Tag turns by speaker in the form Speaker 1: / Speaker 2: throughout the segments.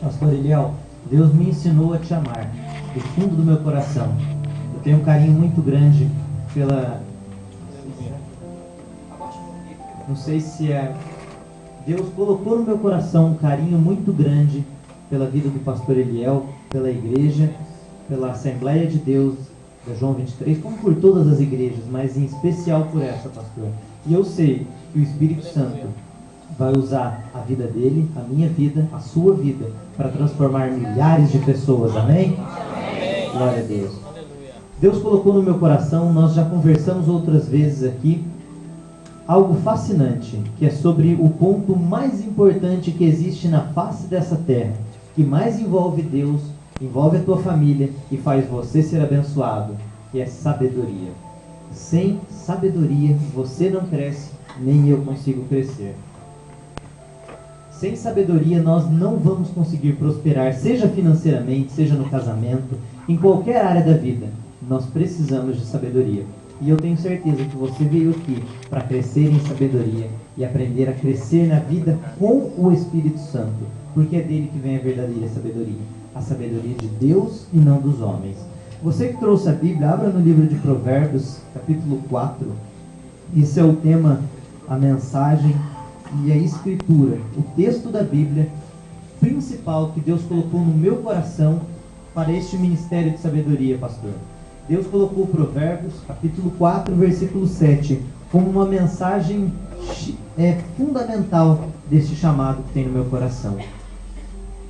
Speaker 1: Pastor Eliel, Deus me ensinou a te amar do fundo do meu coração. Eu tenho um carinho muito grande pela... Não sei se é... Deus colocou no meu coração um carinho muito grande pela vida do pastor Eliel, pela igreja, pela Assembleia de Deus da João 23, como por todas as igrejas, mas em especial por essa, pastor. E eu sei que o Espírito Santo vai usar a vida dele, a minha vida, a sua vida, para transformar milhares de pessoas. Amém? Amém. Glória a Deus. Deus colocou no meu coração, nós já conversamos outras vezes aqui, algo fascinante, que é sobre o ponto mais importante que existe na face dessa terra, que mais envolve Deus, envolve a tua família e faz você ser abençoado, que é sabedoria. Sem sabedoria você não cresce, nem eu consigo crescer. Sem sabedoria nós não vamos conseguir prosperar, seja financeiramente, seja no casamento, em qualquer área da vida. Nós precisamos de sabedoria. E eu tenho certeza que você veio aqui para crescer em sabedoria e aprender a crescer na vida com o Espírito Santo, porque é dele que vem a verdadeira sabedoria. A sabedoria de Deus e não dos homens. Você que trouxe a Bíblia, abra no livro de Provérbios, capítulo 4. Esse é o tema, a mensagem e a escritura, o texto da Bíblia principal que Deus colocou no meu coração para este ministério de sabedoria, pastor. Deus colocou Provérbios, capítulo 4, versículo 7, como uma mensagem fundamental deste chamado que tem no meu coração.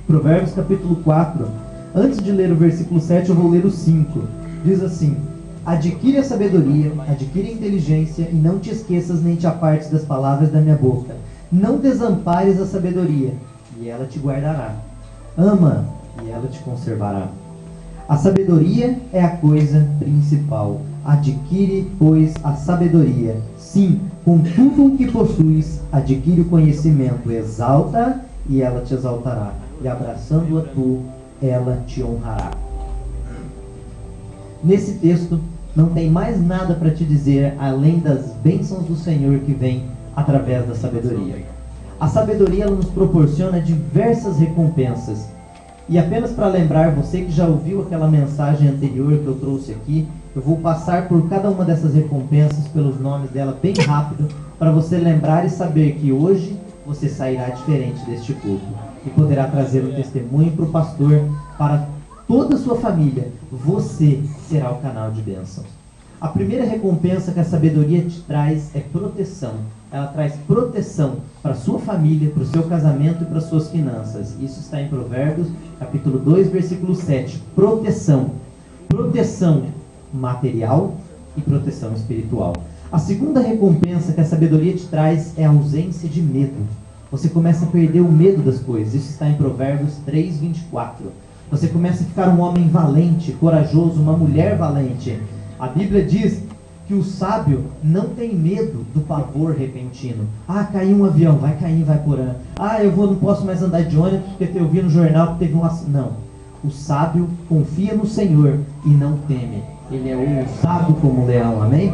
Speaker 1: Provérbios, capítulo 4, antes de ler o versículo 7, eu vou ler o 5. Diz assim: adquire a sabedoria, adquire a inteligência, e não te esqueças nem te apartes das palavras da minha boca. Não desampares a sabedoria, e ela te guardará. Ama, e ela te conservará. A sabedoria é a coisa principal. Adquire, pois, a sabedoria. Sim, com tudo o que possuis, adquire o conhecimento. Exalta, e ela te exaltará. E abraçando-a tu, ela te honrará. Nesse texto, não tem mais nada para te dizer além das bênçãos do Senhor que vem através da sabedoria. A sabedoria ela nos proporciona diversas recompensas. E apenas para lembrar, você que já ouviu aquela mensagem anterior que eu trouxe aqui, eu vou passar por cada uma dessas recompensas, pelos nomes dela, bem rápido, para você lembrar e saber que hoje você sairá diferente deste culto e poderá trazer um testemunho para o pastor, para toda a sua família. Você será o canal de bênçãos. A primeira recompensa que a sabedoria te traz é proteção. Ela traz proteção para a sua família, para o seu casamento e para as suas finanças. Isso está em Provérbios, capítulo 2, versículo 7. Proteção. Proteção material e proteção espiritual. A segunda recompensa que a sabedoria te traz é a ausência de medo. Você começa a perder o medo das coisas. Isso está em Provérbios 3, 24. Você começa a ficar um homem valente, corajoso, uma mulher valente. A Bíblia diz que o sábio não tem medo do pavor repentino. Ah, caiu um avião, vai cair, vai por ano. Ah, não posso mais andar de ônibus porque eu vi no jornal que teve um acidente. Não. O sábio confia no Senhor e não teme. Ele é ousado como um leão, amém?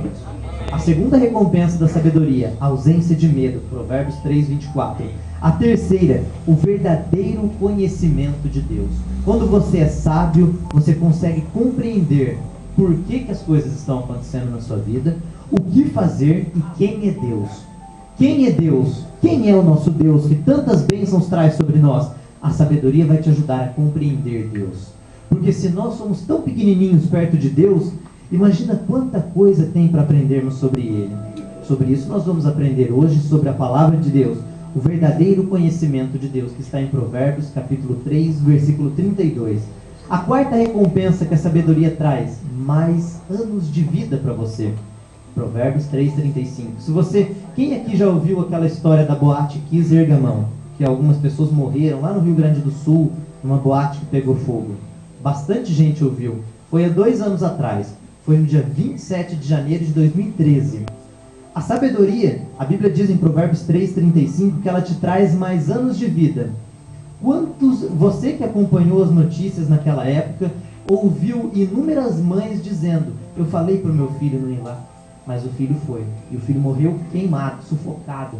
Speaker 1: A segunda recompensa da sabedoria, ausência de medo, Provérbios 3, 24. A terceira, o verdadeiro conhecimento de Deus. Quando você é sábio, você consegue compreender por que as coisas estão acontecendo na sua vida, o que fazer e quem é Deus. Quem é Deus? Quem é o nosso Deus que tantas bênçãos traz sobre nós? A sabedoria vai te ajudar a compreender Deus. Porque se nós somos tão pequenininhos perto de Deus, imagina quanta coisa tem para aprendermos sobre Ele. Sobre isso nós vamos aprender hoje, sobre a palavra de Deus. O verdadeiro conhecimento de Deus, que está em Provérbios, capítulo 3, versículo 32. A quarta recompensa que a sabedoria traz, mais anos de vida para você. Provérbios 3:35. Quem aqui já ouviu aquela história da boate Kiss Ergamão? Que algumas pessoas morreram lá no Rio Grande do Sul, numa boate que pegou fogo. Bastante gente ouviu. Foi há 2 anos atrás. Foi no dia 27 de janeiro de 2013. A sabedoria, a Bíblia diz em Provérbios 3:35 que ela te traz mais anos de vida. Você que acompanhou as notícias naquela época, ouviu inúmeras mães dizendo: eu falei para o meu filho não ir lá, mas o filho foi. E o filho morreu queimado, sufocado,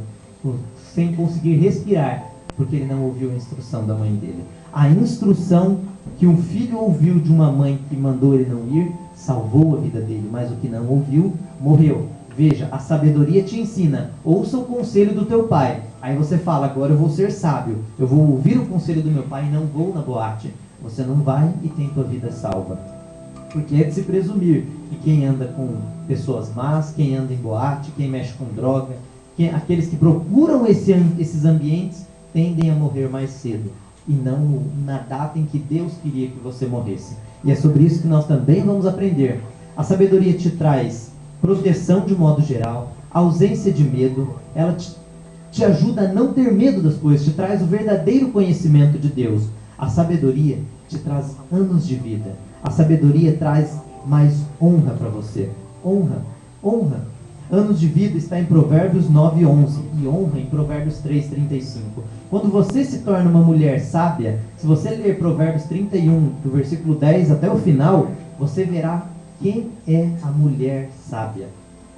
Speaker 1: sem conseguir respirar. porque ele não ouviu a instrução da mãe dele. A instrução que um filho ouviu de uma mãe que mandou ele não ir, salvou a vida dele, mas o que não ouviu, morreu. Veja, a sabedoria te ensina, ouça o conselho do teu pai. Aí você fala, agora eu vou ser sábio, eu vou ouvir o conselho do meu pai e não vou na boate. Você não vai e tem tua vida salva. Porque é de se presumir que quem anda com pessoas más, quem anda em boate, quem mexe com droga, aqueles que procuram esses ambientes, tendem a morrer mais cedo. E não na data em que Deus queria que você morresse. E é sobre isso que nós também vamos aprender. A sabedoria te traz proteção de modo geral, ausência de medo, ela te ajuda a não ter medo das coisas, te traz o verdadeiro conhecimento de Deus. A sabedoria te traz anos de vida. A sabedoria traz mais honra para você. Honra, honra. Anos de vida está em Provérbios 9:11 e honra em Provérbios 3:35. Quando você se torna uma mulher sábia, se você ler Provérbios 31, do versículo 10 até o final, você verá quem é a mulher sábia.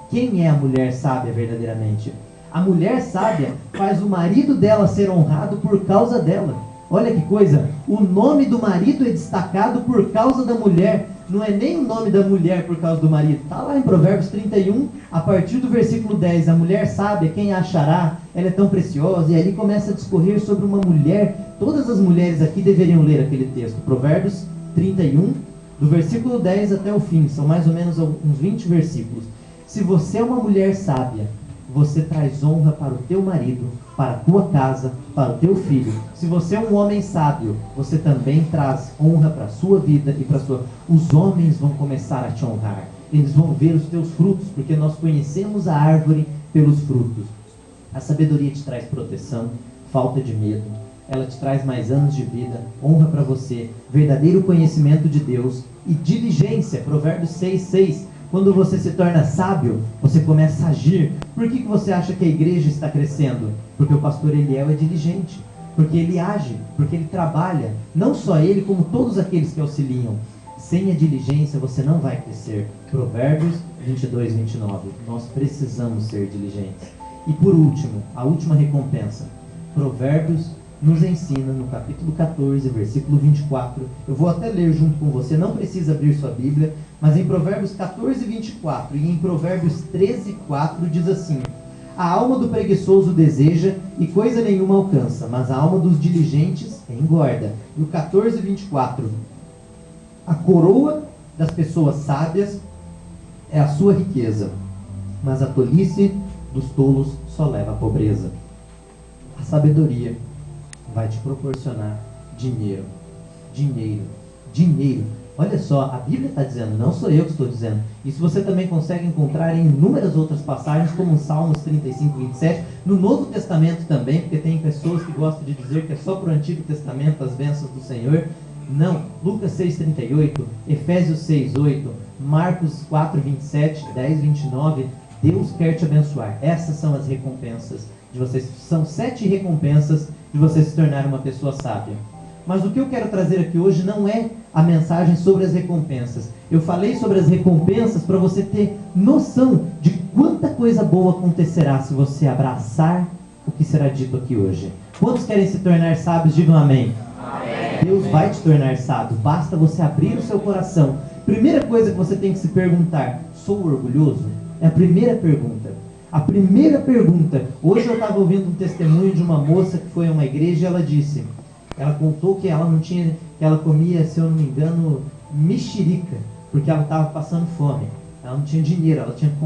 Speaker 1: Quem é a mulher sábia verdadeiramente? A mulher sábia faz o marido dela ser honrado por causa dela. Olha que coisa, o nome do marido é destacado por causa da mulher. Não é nem o nome da mulher por causa do marido. Está lá em Provérbios 31, a partir do versículo 10. A mulher sábia, quem a achará? Ela é tão preciosa. E ali começa a discorrer sobre uma mulher. Todas as mulheres aqui deveriam ler aquele texto. Provérbios 31, do versículo 10 até o fim. São mais ou menos uns 20 versículos. Se você é uma mulher sábia, você traz honra para o teu marido, para a tua casa, para o teu filho. Se você é um homem sábio, você também traz honra para a sua vida e para a sua... Os homens vão começar a te honrar. Eles vão ver os teus frutos, porque nós conhecemos a árvore pelos frutos. A sabedoria te traz proteção, falta de medo. Ela te traz mais anos de vida, honra para você, verdadeiro conhecimento de Deus e diligência. Provérbios 6:6. Quando você se torna sábio, você começa a agir. Por que você acha que a igreja está crescendo? Porque o pastor Eliel é diligente. Porque ele age, porque ele trabalha. Não só ele, como todos aqueles que auxiliam. Sem a diligência, você não vai crescer. Provérbios 22:29. Nós precisamos ser diligentes. E por último, a última recompensa. Provérbios nos ensina no capítulo 14, versículo 24. Eu vou até ler junto com você, não precisa abrir sua Bíblia, mas em Provérbios 14, 24 e em Provérbios 13, 4 diz assim: a alma do preguiçoso deseja e coisa nenhuma alcança, mas a alma dos diligentes engorda. E o 14, 24: a coroa das pessoas sábias é a sua riqueza, mas a tolice dos tolos só leva à pobreza. A sabedoria vai te proporcionar dinheiro. Dinheiro. Dinheiro. Olha só, a Bíblia está dizendo, não sou eu que estou dizendo. Isso você também consegue encontrar em inúmeras outras passagens, como em Salmos 35, 27. No Novo Testamento também, porque tem pessoas que gostam de dizer que é só para o Antigo Testamento as bênçãos do Senhor. Não. Lucas 6:38, Efésios 6:8, Marcos 4:27, 10:29. Deus quer te abençoar. Essas são as recompensas de vocês. São 7 recompensas de você se tornar uma pessoa sábia. Mas o que eu quero trazer aqui hoje não é a mensagem sobre as recompensas. Eu falei sobre as recompensas para você ter noção de quanta coisa boa acontecerá se você abraçar o que será dito aqui hoje. Quantos querem se tornar sábios? Digam amém. Amém. Deus vai te tornar sábio. Basta você abrir o seu coração. Primeira coisa que você tem que se perguntar: sou orgulhoso? É a primeira pergunta. A primeira pergunta. Hoje eu estava ouvindo um testemunho de uma moça que foi a uma igreja e ela disse, ela contou que ela não tinha, que ela comia, se eu não me engano, mexerica, porque ela estava passando fome. Ela não tinha dinheiro, ela tinha que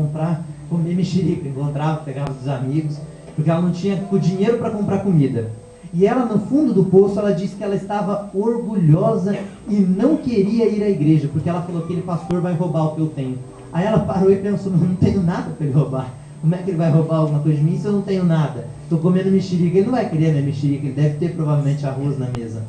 Speaker 1: comer mexerica, encontrava, pegava dos amigos, porque ela não tinha o dinheiro para comprar comida. E ela, no fundo do poço, ela disse que ela estava orgulhosa e não queria ir à igreja, porque ela falou que aquele pastor vai roubar o que eu tenho. Aí ela parou e pensou, não tenho nada para ele roubar. Como é que ele vai roubar alguma coisa de mim se eu não tenho nada? Estou comendo mexerica. Ele não vai querer minha mexerica, ele deve ter provavelmente arroz na mesa.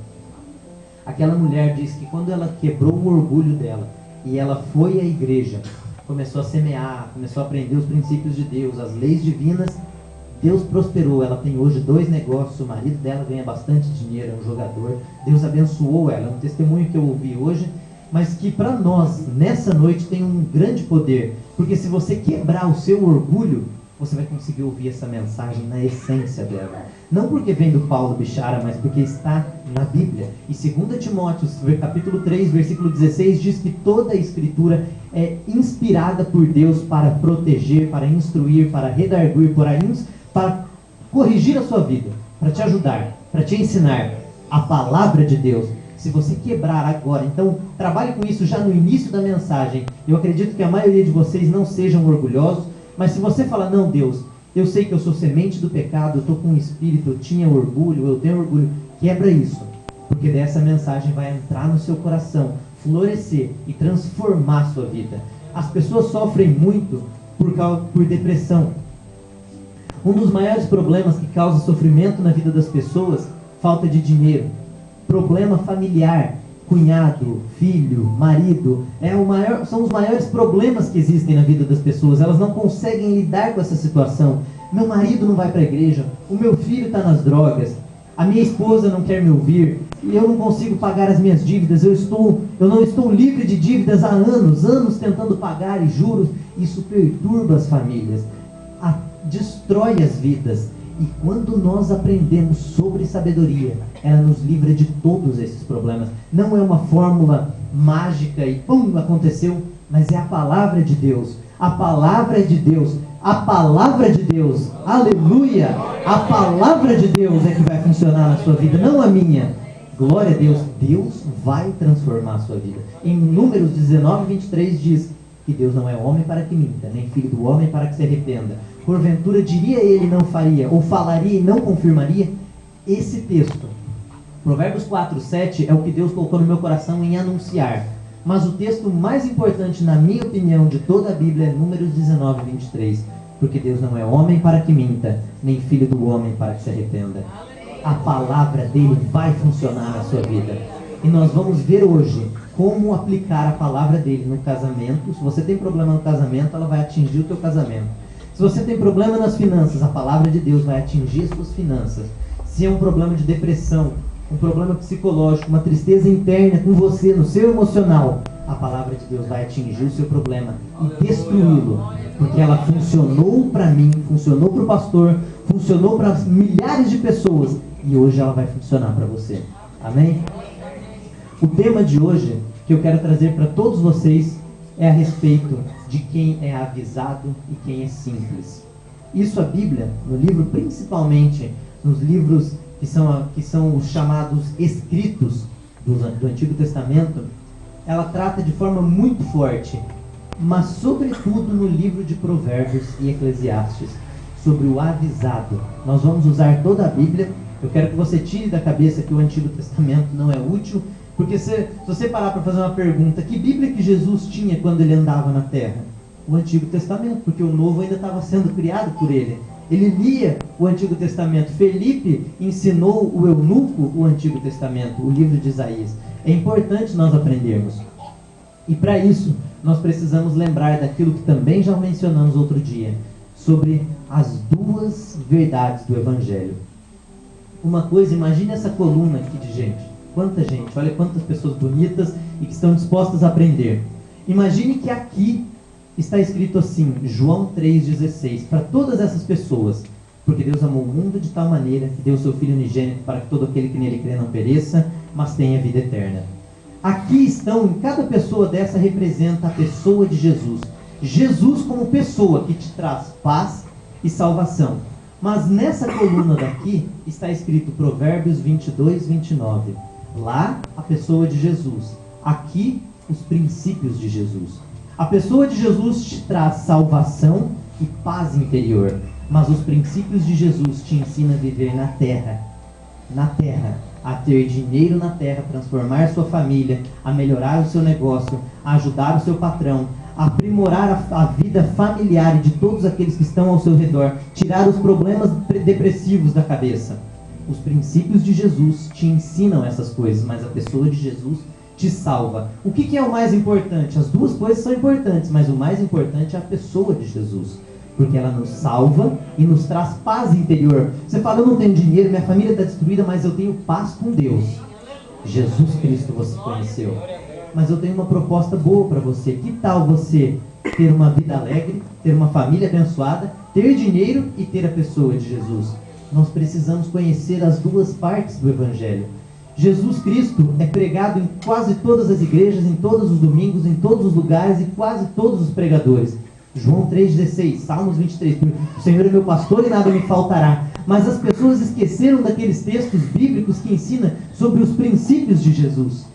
Speaker 1: Aquela mulher disse que quando ela quebrou o orgulho dela e ela foi à igreja, começou a semear, começou a aprender os princípios de Deus, as leis divinas, Deus prosperou. Ela tem hoje 2 negócios, o marido dela ganha bastante dinheiro, é um jogador. Deus abençoou ela, é um testemunho que eu ouvi hoje, mas que para nós, nessa noite, tem um grande poder. Porque se você quebrar o seu orgulho, você vai conseguir ouvir essa mensagem na essência dela. Não porque vem do Paulo Bichara, mas porque está na Bíblia. E 2 Timóteo, capítulo 3, versículo 16, diz que toda a Escritura é inspirada por Deus para proteger, para instruir, para redarguir, para corrigir a sua vida, para te ajudar, para te ensinar a palavra de Deus. Se você quebrar agora, então trabalhe com isso já no início da mensagem. Eu acredito que a maioria de vocês não sejam orgulhosos, mas se você falar, não, Deus, eu sei que eu sou semente do pecado, eu estou com um espírito, eu tinha orgulho, eu tenho orgulho, quebra isso, porque dessa mensagem vai entrar no seu coração, florescer e transformar a sua vida. As pessoas sofrem muito por depressão. Um dos maiores problemas que causa sofrimento na vida das pessoas, falta de dinheiro, problema familiar, cunhado, filho, marido, são os maiores problemas que existem na vida das pessoas. Elas não conseguem lidar com essa situação. Meu marido não vai para a igreja, o meu filho está nas drogas, a minha esposa não quer me ouvir, eu não consigo pagar as minhas dívidas, eu não estou livre de dívidas há anos tentando pagar e juros. Isso perturba as famílias, destrói as vidas. E quando nós aprendemos sobre sabedoria, ela nos livra de todos esses problemas. Não é uma fórmula mágica e pum, aconteceu, mas é a palavra de Deus. A palavra de Deus. A palavra de Deus. Aleluia! A palavra de Deus é que vai funcionar na sua vida, não a minha. Glória a Deus. Deus vai transformar a sua vida. Em Números 19, 23 diz que Deus não é homem para que minta, nem filho do homem para que se arrependa. Porventura diria ele, não faria, ou falaria e não confirmaria? Esse texto, Provérbios 4, 7, é o que Deus colocou no meu coração em anunciar. Mas o texto mais importante, na minha opinião, de toda a Bíblia é Números 19, 23. Porque Deus não é homem para que minta, nem filho do homem para que se arrependa. A palavra dele vai funcionar na sua vida. E nós vamos ver hoje como aplicar a palavra dele no casamento. Se você tem problema no casamento, ela vai atingir o teu casamento. Se você tem problema nas finanças, a palavra de Deus vai atingir as suas finanças. Se é um problema de depressão, um problema psicológico, uma tristeza interna com você, no seu emocional, a palavra de Deus vai atingir o seu problema e destruí-lo. Porque ela funcionou para mim, funcionou para o pastor, funcionou para milhares de pessoas e hoje ela vai funcionar para você. Amém? O tema de hoje que eu quero trazer para todos vocês é a respeito de quem é avisado e quem é simples. Isso a Bíblia, no livro, principalmente nos livros que são os chamados escritos do Antigo Testamento, ela trata de forma muito forte, mas sobretudo no livro de Provérbios e Eclesiastes, sobre o avisado. Nós vamos usar toda a Bíblia. Eu quero que você tire da cabeça que o Antigo Testamento não é útil, porque se você parar para fazer uma pergunta, que Bíblia que Jesus tinha quando ele andava na terra? O Antigo Testamento, porque o Novo ainda estava sendo criado por ele. Ele lia o Antigo Testamento. Felipe ensinou o eunuco o Antigo Testamento, o livro de Isaías. É importante nós aprendermos. E para isso, nós precisamos lembrar daquilo que também já mencionamos outro dia, sobre as duas verdades do Evangelho. Uma coisa, imagine essa coluna aqui de gente. Quanta gente, olha quantas pessoas bonitas e que estão dispostas a aprender. Imagine que aqui está escrito assim, João 3,16, para todas essas pessoas. Porque Deus amou o mundo de tal maneira que deu o seu Filho unigênito para que todo aquele que nele crê não pereça, mas tenha vida eterna. Aqui estão, em cada pessoa dessa representa a pessoa de Jesus. Jesus como pessoa que te traz paz e salvação. Mas nessa coluna daqui está escrito Provérbios 22, 29. Lá, a pessoa de Jesus. Aqui, os princípios de Jesus. A pessoa de Jesus te traz salvação e paz interior. Mas os princípios de Jesus te ensinam a viver na terra. Na terra. A ter dinheiro na terra, transformar sua família, a melhorar o seu negócio, a ajudar o seu patrão, a aprimorar a vida familiar e de todos aqueles que estão ao seu redor, tirar os problemas depressivos da cabeça. Os princípios de Jesus te ensinam essas coisas, mas a pessoa de Jesus te salva. O que é o mais importante? As duas coisas são importantes, mas o mais importante é a pessoa de Jesus. Porque ela nos salva e nos traz paz interior. Você fala, eu não tenho dinheiro, minha família está destruída, mas eu tenho paz com Deus. Jesus Cristo você conheceu. Mas eu tenho uma proposta boa para você. Que tal você ter uma vida alegre, ter uma família abençoada, ter dinheiro e ter a pessoa de Jesus. Nós precisamos conhecer as duas partes do Evangelho. Jesus Cristo é pregado em quase todas as igrejas, em todos os domingos, em todos os lugares e quase todos os pregadores. João 3,16, Salmos 23, o Senhor é meu pastor e nada me faltará. Mas as pessoas esqueceram daqueles textos bíblicos que ensinam sobre os princípios de Jesus.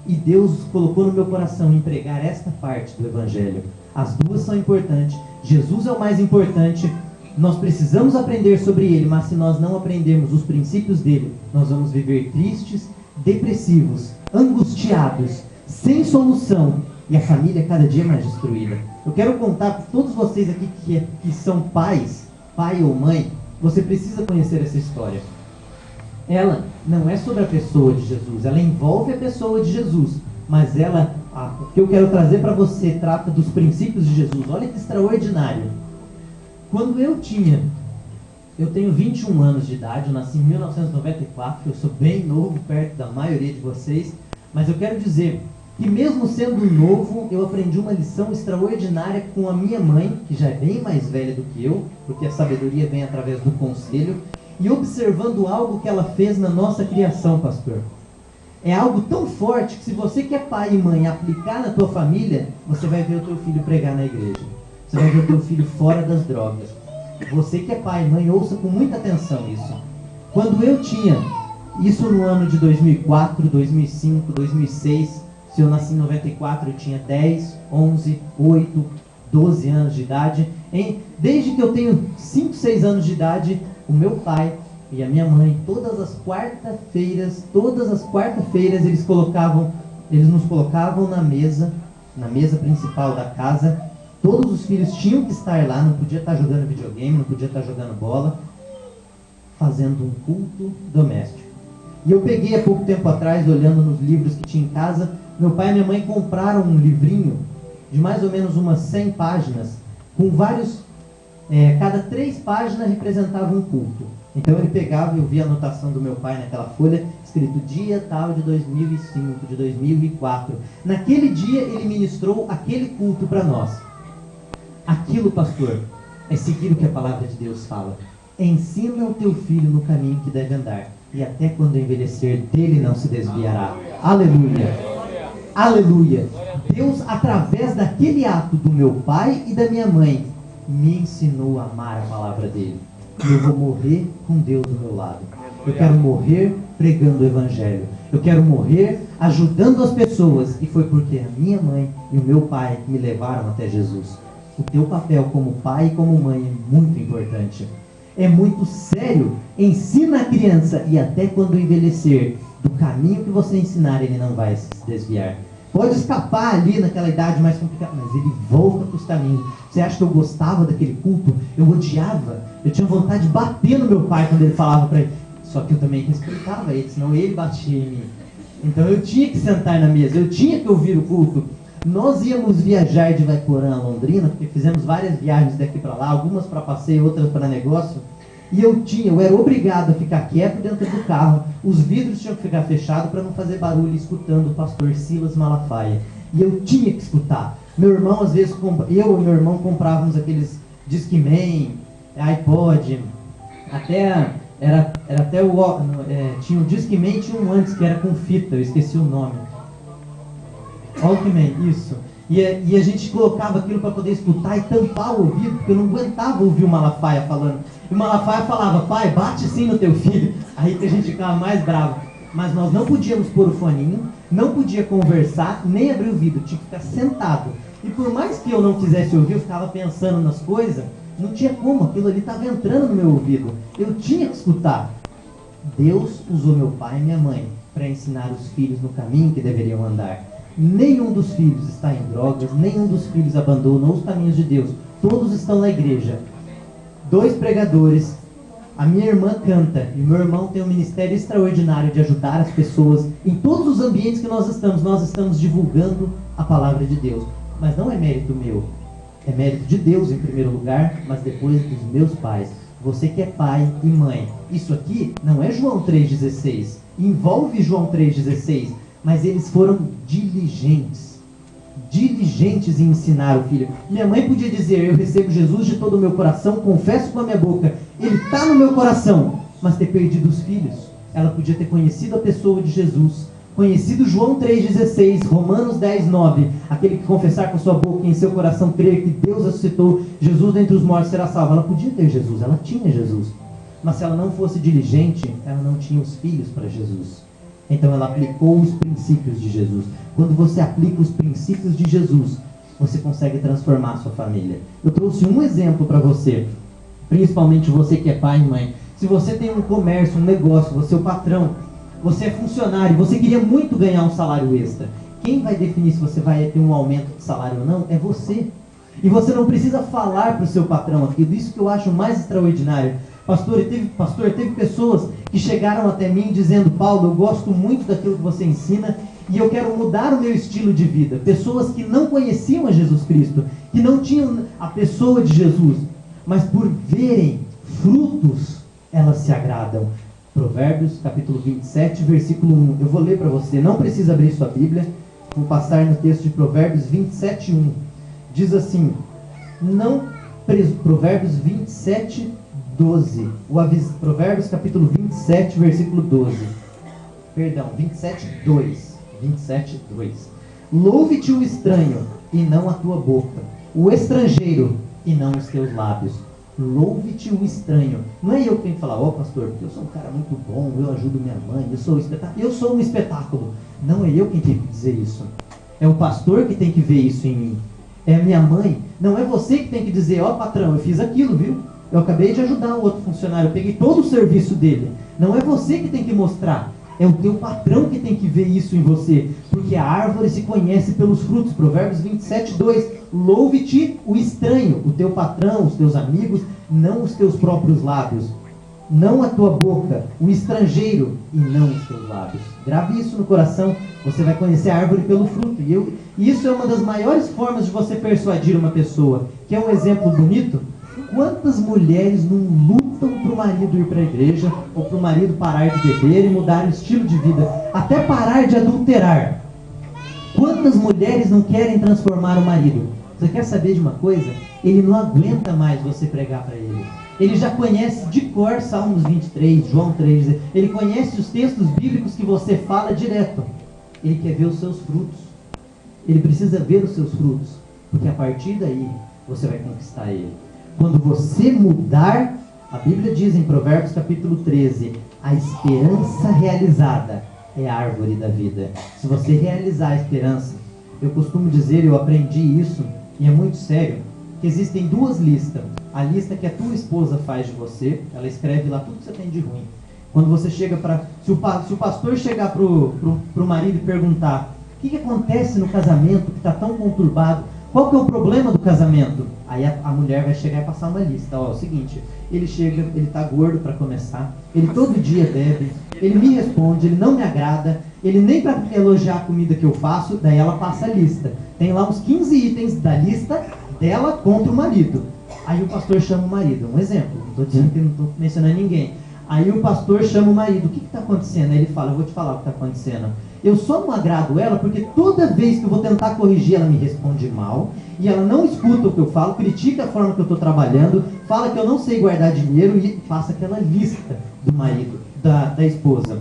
Speaker 1: E Deus colocou no meu coração em pregar esta parte do Evangelho. As duas são importantes. Jesus é o mais importante. Nós precisamos aprender sobre ele, mas se nós não aprendermos os princípios dele, nós vamos viver tristes, depressivos, angustiados, sem solução, e a família cada dia mais destruída. Eu quero contar para todos vocês aqui que são pais, pai ou mãe, você precisa conhecer essa história. Ela não é sobre a pessoa de Jesus, ela envolve a pessoa de Jesus, mas o que eu quero trazer para você trata dos princípios de Jesus. Olha que extraordinário. Quando eu tenho 21 anos de idade, eu nasci em 1994, eu sou bem novo, perto da maioria de vocês, mas eu quero dizer que mesmo sendo novo, eu aprendi uma lição extraordinária com a minha mãe, que já é bem mais velha do que eu, porque a sabedoria vem através do conselho, e observando algo que ela fez na nossa criação, pastor. É algo tão forte que se você que é pai e mãe aplicar na tua família, você vai ver o teu filho pregar na igreja. Você vai ver o teu filho fora das drogas. Você que é pai e mãe, ouça com muita atenção isso. Quando eu tinha, isso no ano de 2004, 2005, 2006, se eu nasci em 94, eu tinha 10, 11, 8, 12 anos de idade. Desde que eu tenho 5, 6 anos de idade, o meu pai e a minha mãe, todas as quarta-feiras, eles nos colocavam na mesa principal da casa. Todos os filhos tinham que estar lá, não podia estar jogando videogame, não podia estar jogando bola, fazendo um culto doméstico. E eu peguei há pouco tempo atrás, olhando nos livros que tinha em casa, meu pai e minha mãe compraram um livrinho de mais ou menos umas 100 páginas, com vários, cada 3 páginas representava um culto. Então ele pegava, eu via a anotação do meu pai naquela folha, escrito dia tal de 2005, de 2004. Naquele dia ele ministrou aquele culto para nós. Aquilo, pastor, é seguir o que a palavra de Deus fala. Ensina o teu filho no caminho que deve andar, e até quando envelhecer, dele não se desviará. Aleluia! Aleluia! Deus, através daquele ato do meu pai e da minha mãe, me ensinou a amar a palavra dele. E eu vou morrer com Deus do meu lado. Eu quero morrer pregando o Evangelho. Eu quero morrer ajudando as pessoas. E foi porque a minha mãe e o meu pai me levaram até Jesus. O teu papel como pai e como mãe é muito importante. É muito sério. Ensina a criança e até quando envelhecer, do caminho que você ensinar, ele não vai se desviar. Pode escapar ali naquela idade mais complicada, mas ele volta para os caminhos. Você acha que eu gostava daquele culto? Eu odiava. Eu tinha vontade de bater no meu pai quando ele falava para ele. Só que eu também respeitava ele, senão ele batia em mim. Então eu tinha que sentar na mesa, eu tinha que ouvir o culto. Nós íamos viajar de Vaiporã a Londrina, porque fizemos várias viagens daqui para lá, algumas para passeio, outras para negócio. E eu era obrigado a ficar quieto dentro do carro. Os vidros tinham que ficar fechados para não fazer barulho, escutando o pastor Silas Malafaia. E eu tinha que escutar. Meu irmão, às vezes, eu e meu irmão comprávamos aqueles Discman, iPod, tinha o Discman e tinha um antes que era com fita, eu esqueci o nome. Walkman, isso. E a gente colocava aquilo para poder escutar e tampar o ouvido, porque eu não aguentava ouvir o Malafaia falando. E o Malafaia falava, pai, bate sim no teu filho. Aí que a gente ficava mais bravo. Mas nós não podíamos pôr o foninho, não podia conversar, nem abrir o vidro, tinha que ficar sentado. E por mais que eu não quisesse ouvir, eu ficava pensando nas coisas, não tinha como, aquilo ali estava entrando no meu ouvido. Eu tinha que escutar. Deus usou meu pai e minha mãe para ensinar os filhos no caminho que deveriam andar. Nenhum dos filhos está em drogas, nenhum dos filhos abandonou os caminhos de Deus. Todos estão na igreja. 2 pregadores, a minha irmã canta e o meu irmão tem um ministério extraordinário de ajudar as pessoas em todos os ambientes que nós estamos divulgando a palavra de Deus. Mas não é mérito meu, é mérito de Deus em primeiro lugar, mas depois dos meus pais. Você que é pai e mãe, isso aqui não é João 3,16, envolve João 3,16, mas eles foram diligentes. diligentes em ensinar o filho. Minha mãe podia dizer, eu recebo Jesus de todo o meu coração, confesso com a minha boca, ele está no meu coração, mas ter perdido os filhos. Ela podia ter conhecido a pessoa de Jesus, conhecido João 3,16, Romanos 10,9, aquele que confessar com sua boca e em seu coração crer que Deus ressuscitou Jesus dentre os mortos será salvo. Ela podia ter Jesus, ela tinha Jesus, mas se ela não fosse diligente, ela não tinha os filhos para Jesus. Então ela aplicou os princípios de Jesus. Quando você aplica os princípios de Jesus, você consegue transformar a sua família. Eu trouxe um exemplo para você, principalmente você que é pai e mãe. Se você tem um comércio, um negócio, você é o patrão, você é funcionário, você queria muito ganhar um salário extra. Quem vai definir se você vai ter um aumento de salário ou não é você. E você não precisa falar para o seu patrão aquilo. Isso que eu acho mais extraordinário. Pastor, teve pessoas que chegaram até mim dizendo, Paulo, eu gosto muito daquilo que você ensina e eu quero mudar o meu estilo de vida. Pessoas que não conheciam a Jesus Cristo, que não tinham a pessoa de Jesus, mas por verem frutos, elas se agradam. Provérbios, capítulo 27, versículo 1. Eu vou ler para você, não precisa abrir sua Bíblia, vou passar no texto de Provérbios 27, 1. Diz assim, Provérbios 27, 12. Provérbios capítulo 27, versículo 12. Perdão, 27, 2. 27, 2. Louve-te o estranho, e não a tua boca. O estrangeiro, e não os teus lábios. Louve-te o estranho. Não é eu que tenho que falar, pastor, porque eu sou um cara muito bom, eu ajudo minha mãe, eu sou um espetáculo. Não é eu quem tem que dizer isso. É o pastor que tem que ver isso em mim. É a minha mãe. Não é você que tem que dizer, patrão, eu fiz aquilo, viu? Eu acabei de ajudar um outro funcionário, eu peguei todo o serviço dele. Não é você que tem que mostrar, é o teu patrão que tem que ver isso em você. Porque a árvore se conhece pelos frutos. Provérbios 27, 2. Louve-te o estranho, o teu patrão, os teus amigos, não os teus próprios lábios. Não a tua boca, o estrangeiro, e não os teus lábios. Grave isso no coração, você vai conhecer a árvore pelo fruto. E isso é uma das maiores formas de você persuadir uma pessoa. Quer um exemplo bonito? Quantas mulheres não lutam para o marido ir para a igreja, ou para o marido parar de beber e mudar o estilo de vida, até parar de adulterar? Quantas mulheres não querem transformar o marido? Você quer saber de uma coisa? Ele não aguenta mais você pregar para ele. Ele já conhece de cor Salmos 23, João 3, ele conhece os textos bíblicos que você fala direto. Ele quer ver os seus frutos. Ele precisa ver os seus frutos, porque a partir daí você vai conquistar ele. Quando você mudar, a Bíblia diz em Provérbios capítulo 13, a esperança realizada é a árvore da vida. Se você realizar a esperança, eu costumo dizer, eu aprendi isso, e é muito sério, que existem duas listas. A lista que a tua esposa faz de você, ela escreve lá tudo que você tem de ruim. Quando você chega para... Se o pastor chegar pro marido e perguntar, o que acontece no casamento que está tão conturbado? Qual que é o problema do casamento? Aí a mulher vai chegar e passar uma lista. É o seguinte, ele chega, ele está gordo para começar, ele todo dia bebe, ele me responde, ele não me agrada, ele nem para elogiar a comida que eu faço, daí ela passa a lista. Tem lá uns 15 itens da lista dela contra o marido. Aí o pastor chama o marido, um exemplo, não estou dizendo que não estou mencionando ninguém. Aí o pastor chama o marido, o que está acontecendo? Aí ele fala, eu vou te falar o que está acontecendo. Eu só não agrado ela porque toda vez que eu vou tentar corrigir, ela me responde mal, e ela não escuta o que eu falo, critica a forma que eu estou trabalhando, fala que eu não sei guardar dinheiro e passa aquela lista do marido, da esposa.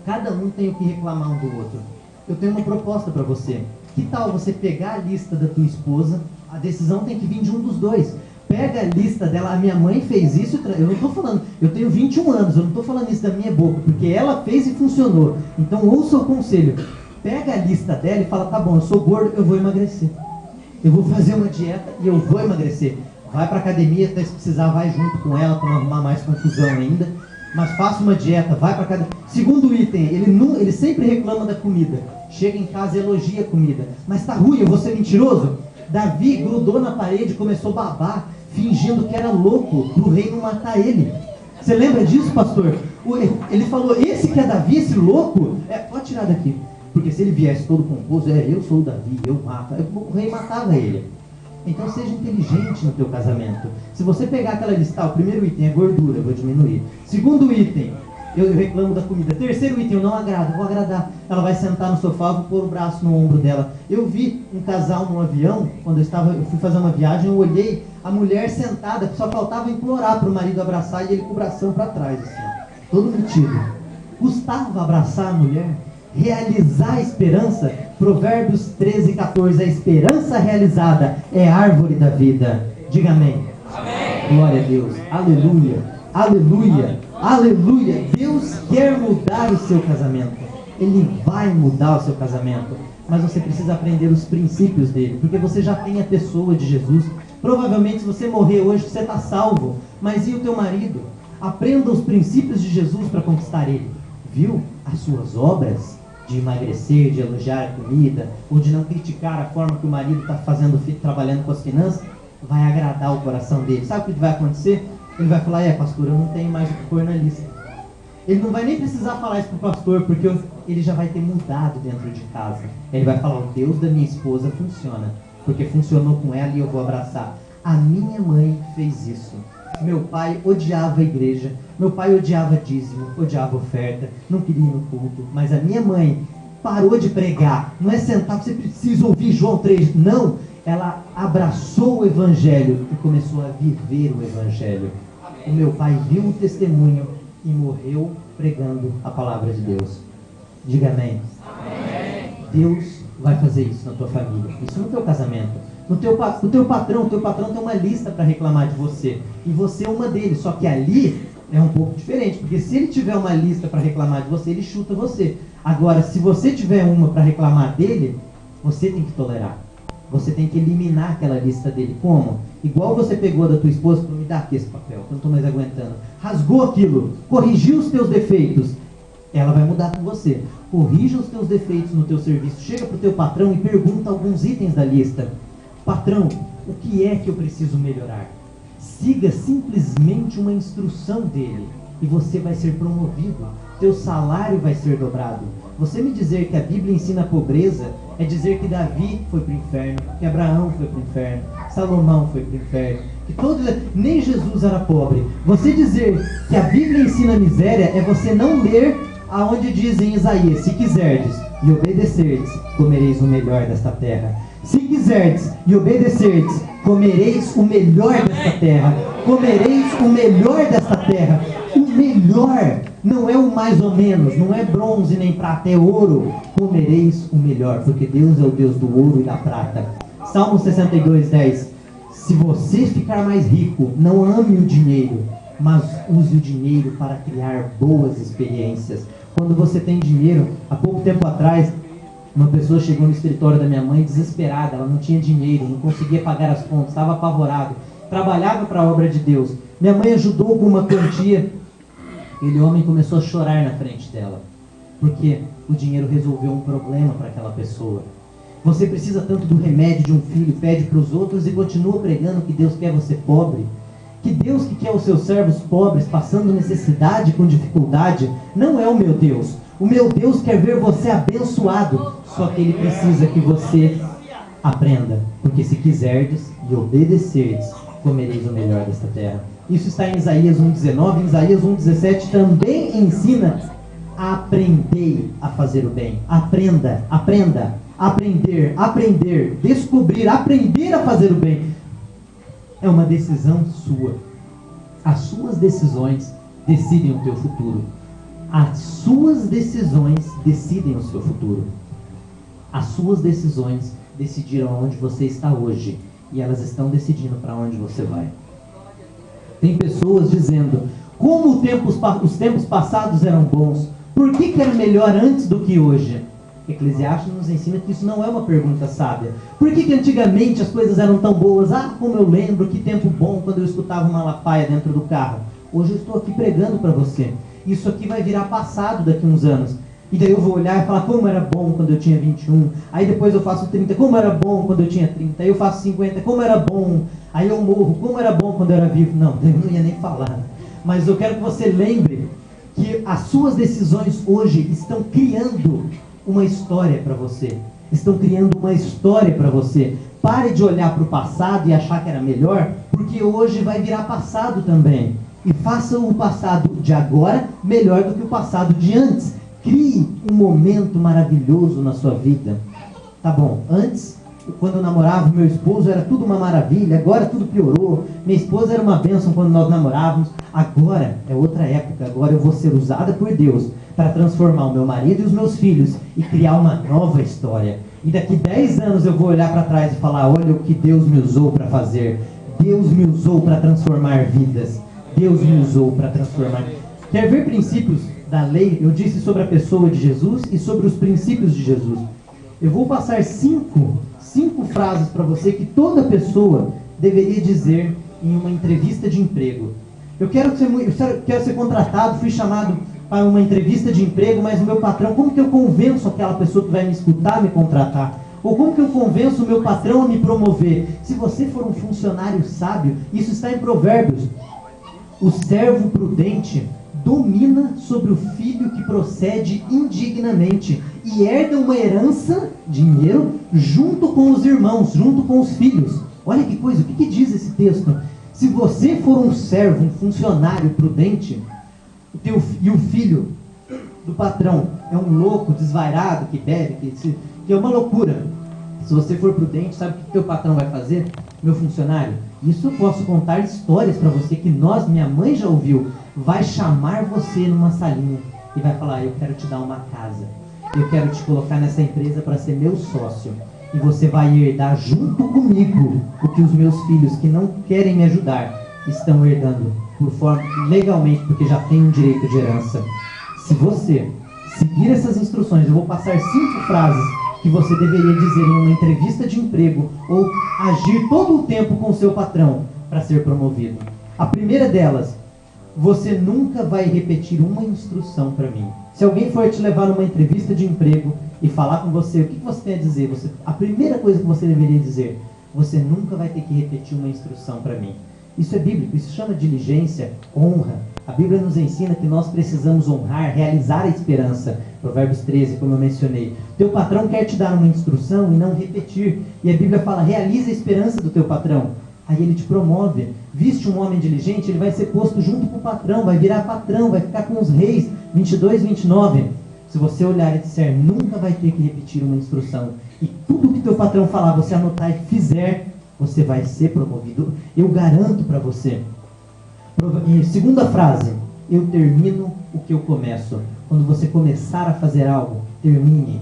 Speaker 1: Cada um tem o que reclamar um do outro. Eu tenho uma proposta para você. Que tal você pegar a lista da tua esposa? A decisão tem que vir de um dos dois. Pega a lista dela, a minha mãe fez isso, eu não estou falando, eu tenho 21 anos, eu não estou falando isso da minha boca, porque ela fez e funcionou. Então ouça o conselho. Pega a lista dela e fala, tá bom, eu sou gordo, eu vou emagrecer. Eu vou fazer uma dieta e eu vou emagrecer. Vai para academia, até se precisar, vai junto com ela para não arrumar mais confusão ainda. Mas faça uma dieta, vai para academia. Segundo item, ele sempre reclama da comida. Chega em casa e elogia a comida. Mas tá ruim, eu vou ser mentiroso? Davi grudou na parede e começou a babar, fingindo que era louco, para o rei não matar ele. Você lembra disso, pastor? Ele falou, esse que é Davi, esse louco, pode tirar daqui. Porque se ele viesse todo composto, eu sou o Davi, eu mato. O rei matava ele. Então seja inteligente no teu casamento. Se você pegar aquela lista, o primeiro item é gordura, eu vou diminuir. Segundo item, Eu reclamo da comida. Terceiro item, eu não agrado, vou agradar. Ela vai sentar no sofá, vou pôr o braço no ombro dela. Eu vi um casal num avião, quando eu fui fazer uma viagem, eu olhei a mulher sentada, só faltava implorar para o marido abraçar e ele com o bração para trás, assim, ó, todo metido. Custava abraçar a mulher, realizar a esperança. Provérbios 13, 14, a esperança realizada é árvore da vida. Diga amém. Amém. Glória a Deus, aleluia, aleluia, aleluia. Deus quer mudar o seu casamento, Ele vai mudar o seu casamento, mas você precisa aprender os princípios dele, porque você já tem a pessoa de Jesus. Provavelmente se você morrer hoje, você está salvo, mas e o teu marido? Aprenda os princípios de Jesus para conquistar ele. Viu? As suas obras de emagrecer, de elogiar a comida, ou de não criticar a forma que o marido está fazendo, trabalhando com as finanças, vai agradar o coração dele. Sabe o que vai acontecer? Ele vai falar, pastor, eu não tenho mais o que pôr na lista. Ele não vai nem precisar falar isso para o pastor, porque ele já vai ter mudado dentro de casa. Ele vai falar, o Deus da minha esposa funciona, porque funcionou com ela e eu vou abraçar. A minha mãe fez isso. Meu pai odiava a igreja, meu pai odiava dízimo, odiava oferta, não queria ir no culto, mas a minha mãe parou de pregar. Não é sentar, você precisa ouvir João 3, não. Ela abraçou o evangelho e começou a viver o evangelho. O meu pai viu o testemunho e morreu pregando a palavra de Deus. Diga amém. Amém. Deus vai fazer isso na tua família, isso no teu casamento. O teu patrão tem uma lista para reclamar de você, e você é uma deles, só que ali é um pouco diferente, porque se ele tiver uma lista para reclamar de você, ele chuta você. Agora, se você tiver uma para reclamar dele, você tem que tolerar, você tem que eliminar aquela lista dele. Como? Igual você pegou da tua esposa, me dá aqui esse papel, que eu não estou mais aguentando, rasgou aquilo, corrigiu os teus defeitos, ela vai mudar com você. Corrija os teus defeitos no teu serviço, chega para o teu patrão e pergunta alguns itens da lista. Patrão, o que é que eu preciso melhorar? Siga simplesmente uma instrução dele e você vai ser promovido. Teu salário vai ser dobrado. Você me dizer que a Bíblia ensina a pobreza é dizer que Davi foi para o inferno, que Abraão foi para o inferno, Salomão foi para o inferno, que nem Jesus era pobre. Você dizer que a Bíblia ensina a miséria é você não ler aonde diz em Isaías, se quiserdes e obedecerdes, comereis o melhor desta terra. Se quiserdes e obedecerdes, comereis o melhor desta terra. Comereis o melhor desta terra. O melhor, não é o mais ou menos, não é bronze nem prata, é ouro. Comereis o melhor, porque Deus é o Deus do ouro e da prata. Salmo 62, 10. Se você ficar mais rico, não ame o dinheiro, mas use o dinheiro para criar boas experiências. Quando você tem dinheiro, há pouco tempo atrás, uma pessoa chegou no escritório da minha mãe desesperada, ela não tinha dinheiro, não conseguia pagar as contas, estava apavorado, trabalhava para a obra de Deus. Minha mãe ajudou com uma quantia, aquele homem começou a chorar na frente dela, porque o dinheiro resolveu um problema para aquela pessoa. Você precisa tanto do remédio de um filho, pede para os outros e continua pregando que Deus quer você pobre. Que Deus que quer os seus servos pobres, passando necessidade, com dificuldade, não é o meu Deus. O meu Deus quer ver você abençoado, só que Ele precisa que você aprenda. Porque se quiserdes e obedecerdes, comereis o melhor desta terra. Isso está em Isaías 1,19, em Isaías 1,17 também ensina: aprendei a fazer o bem. Aprenda, aprenda, aprender, aprender, descobrir, aprender a fazer o bem. É uma decisão sua. As suas decisões decidem o teu futuro. As suas decisões decidem o seu futuro. As suas decisões decidiram onde você está hoje, e elas estão decidindo para onde você vai. Tem pessoas dizendo: como os tempos passados eram bons, por que era melhor antes do que hoje? Eclesiastes nos ensina que isso não é uma pergunta sábia. Por que antigamente as coisas eram tão boas? Como eu lembro, que tempo bom quando eu escutava uma lafaya dentro do carro. Hoje eu estou aqui pregando para você. Isso aqui vai virar passado daqui a uns anos. E daí eu vou olhar e falar: como era bom quando eu tinha 21. Aí depois eu faço 30, como era bom quando eu tinha 30. Aí eu faço 50, como era bom. Aí eu morro, como era bom quando eu era vivo. Não, eu não ia nem falar. Mas eu quero que você lembre que as suas decisões hoje estão criando uma história para você. Estão criando uma história para você. Pare de olhar para o passado e achar que era melhor, porque hoje vai virar passado também. e faça o passado de agora melhor do que o passado de antes. Crie um momento maravilhoso na sua vida. Tá bom, antes, quando eu namorava, meu esposo era tudo uma maravilha, agora tudo piorou. Minha esposa era uma bênção quando nós namorávamos. Agora é outra época, agora eu vou ser usada por Deus para transformar o meu marido e os meus filhos e criar uma nova história. E daqui 10 anos eu vou olhar para trás e falar, olha o que Deus me usou para fazer. Deus me usou para transformar vidas. Deus me usou para transformar. Quer ver princípios da lei? Eu disse sobre a pessoa de Jesus e sobre os princípios de Jesus. Eu vou passar cinco frases para você que toda pessoa deveria dizer em uma entrevista de emprego. Eu quero ser contratado, fui chamado para uma entrevista de emprego, mas o meu patrão, como que eu convenço aquela pessoa que vai me escutar a me contratar? Ou como que eu convenço o meu patrão a me promover? Se você for um funcionário sábio, isso está em Provérbios. O servo prudente domina sobre o filho que procede indignamente e herda uma herança, dinheiro, junto com os irmãos, junto com os filhos. Olha que coisa, o que diz esse texto? Se você for um servo, um funcionário prudente, e o filho do patrão é um louco, desvairado, que bebe, que é uma loucura. Se você for prudente, sabe o que teu patrão vai fazer? Meu funcionário, isso eu posso contar histórias para você que minha mãe já ouviu. Vai chamar você numa salinha e vai falar, eu quero te dar uma casa. Eu quero te colocar nessa empresa para ser meu sócio. E você vai herdar junto comigo o que os meus filhos que não querem me ajudar estão herdando legalmente, porque já tem um direito de herança. Se você seguir essas instruções, eu vou passar 5 frases que você deveria dizer em uma entrevista de emprego ou agir todo o tempo com o seu patrão para ser promovido. A primeira delas, você nunca vai repetir uma instrução para mim. Se alguém for te levar numa entrevista de emprego e falar com você, o que você tem a dizer? A primeira coisa que você deveria dizer, você nunca vai ter que repetir uma instrução para mim. Isso é bíblico, isso chama diligência, honra. A Bíblia nos ensina que nós precisamos honrar, realizar a esperança. Provérbios 13, como eu mencionei. Teu patrão quer te dar uma instrução e não repetir. E a Bíblia fala, realiza a esperança do teu patrão. Aí ele te promove. Viste um homem diligente, ele vai ser posto junto com o patrão, vai virar patrão, vai ficar com os reis. 22, 29. Se você olhar e disser, nunca vai ter que repetir uma instrução. E tudo que teu patrão falar, você anotar e fizer, você vai ser promovido. Eu garanto para você. E segunda frase, eu termino o que eu começo. Quando você começar a fazer algo, termine.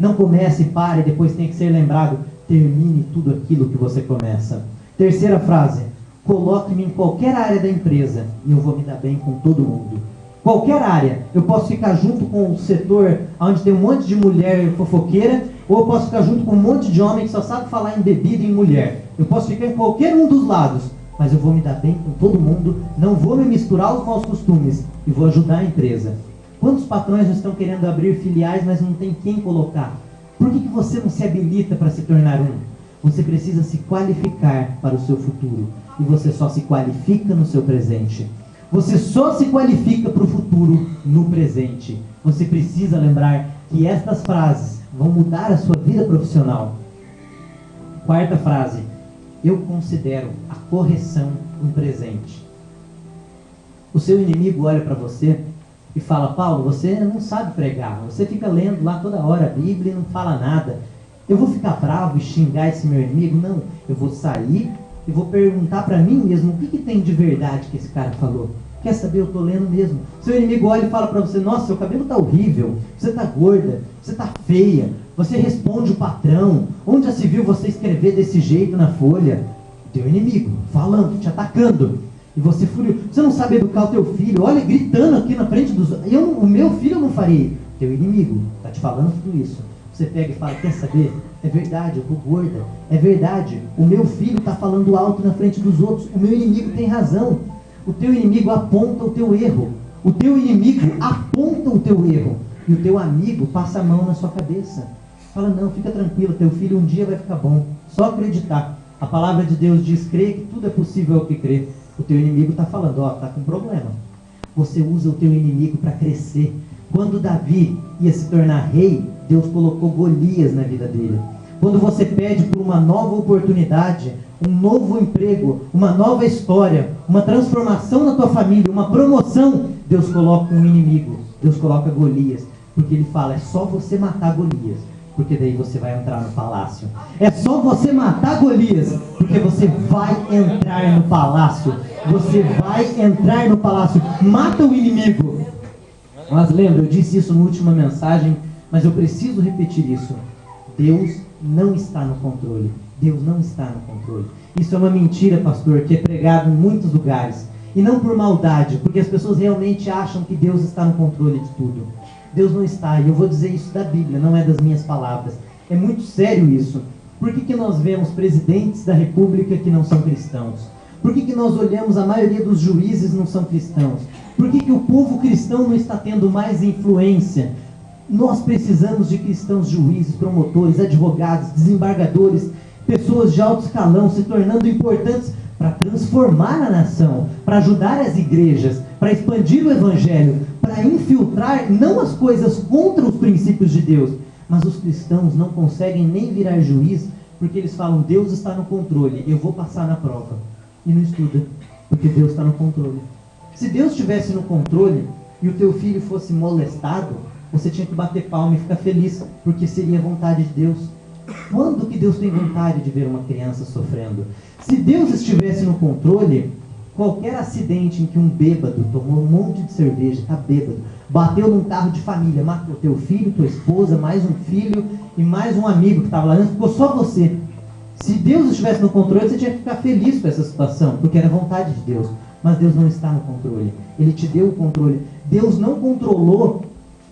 Speaker 1: Não comece e pare e depois tenha que ser lembrado. Termine tudo aquilo que você começa. Terceira frase, coloque-me em qualquer área da empresa e eu vou me dar bem com todo mundo. Qualquer área. Eu posso ficar junto com o setor onde tem um monte de mulher fofoqueira, ou eu posso ficar junto com um monte de homem que só sabe falar em bebida e em mulher. Eu posso ficar em qualquer um dos lados, mas eu vou me dar bem com todo mundo, não vou me misturar aos maus costumes e vou ajudar a empresa. Quantos patrões estão querendo abrir filiais, mas não tem quem colocar? Por que você não se habilita para se tornar um? Você precisa se qualificar para o seu futuro. E você só se qualifica no seu presente. Você só se qualifica para o futuro no presente. Você precisa lembrar que estas frases vão mudar a sua vida profissional. Quarta frase. Eu considero a correção um presente. O seu inimigo olha para você e fala, Paulo, você não sabe pregar. Você fica lendo lá toda hora a Bíblia e não fala nada. Eu vou ficar bravo e xingar esse meu inimigo? Não, eu vou sair e vou perguntar para mim mesmo o que tem de verdade que esse cara falou. Quer saber? Eu estou lendo mesmo. Seu inimigo olha e fala para você, nossa, seu cabelo está horrível, você está gorda, você está feia, você responde o patrão, onde já se viu você escrever desse jeito na folha? Teu inimigo, falando, te atacando. E você furioso, você não sabe educar o teu filho, olha, gritando aqui na frente dos... o meu filho eu não farei. Teu inimigo está te falando tudo isso. Você pega e fala, quer saber? É verdade, eu estou gorda. É verdade, o meu filho está falando alto na frente dos outros. O meu inimigo tem razão. O teu inimigo aponta o teu erro. O teu inimigo aponta o teu erro. E o teu amigo passa a mão na sua cabeça. Fala, não, fica tranquilo, teu filho um dia vai ficar bom. Só acreditar. A palavra de Deus diz, crê que tudo é possível ao que crê. O teu inimigo está falando, ó, está com problema. Você usa o teu inimigo para crescer. Quando Davi ia se tornar rei, Deus colocou Golias na vida dele. quando você pede por uma nova oportunidade, um novo emprego, uma nova história, uma transformação na tua família, uma promoção, Deus coloca um inimigo, Deus coloca Golias, porque Ele fala, é só você matar Golias, porque daí você vai entrar no palácio. É só você matar Golias, porque você vai entrar no palácio. Você vai entrar no palácio. Mata o inimigo. Mas lembra, eu disse isso na última mensagem, mas eu preciso repetir isso. Deus não está no controle. Deus não está no controle. Isso é uma mentira, pastor, que é pregado em muitos lugares. E não por maldade, porque as pessoas realmente acham que Deus está no controle de tudo. Deus não está, e eu vou dizer isso da Bíblia, não é das minhas palavras. É muito sério isso. Por que nós vemos presidentes da república que não são cristãos? Por que nós olhamos a maioria dos juízes não são cristãos? Por que o povo cristão não está tendo mais influência? Nós precisamos de cristãos juízes, promotores, advogados, desembargadores, pessoas de alto escalão se tornando importantes para transformar a nação, para ajudar as igrejas, para expandir o evangelho, para infiltrar não as coisas contra os princípios de Deus, mas os cristãos não conseguem nem virar juiz, porque eles falam, Deus está no controle, eu vou passar na prova. E não estuda, porque Deus está no controle. Se Deus estivesse no controle, e o teu filho fosse molestado, você tinha que bater palma e ficar feliz, porque seria a vontade de Deus. Quando que Deus tem vontade de ver uma criança sofrendo? Se Deus estivesse no controle, qualquer acidente em que um bêbado tomou um monte de cerveja, está bêbado, bateu num carro de família, matou teu filho, tua esposa, mais um filho e mais um amigo que estava lá dentro, ficou só você. Se Deus estivesse no controle, você tinha que ficar feliz com essa situação, porque era vontade de Deus. Mas Deus não está no controle. Ele te deu o controle. Deus não controlou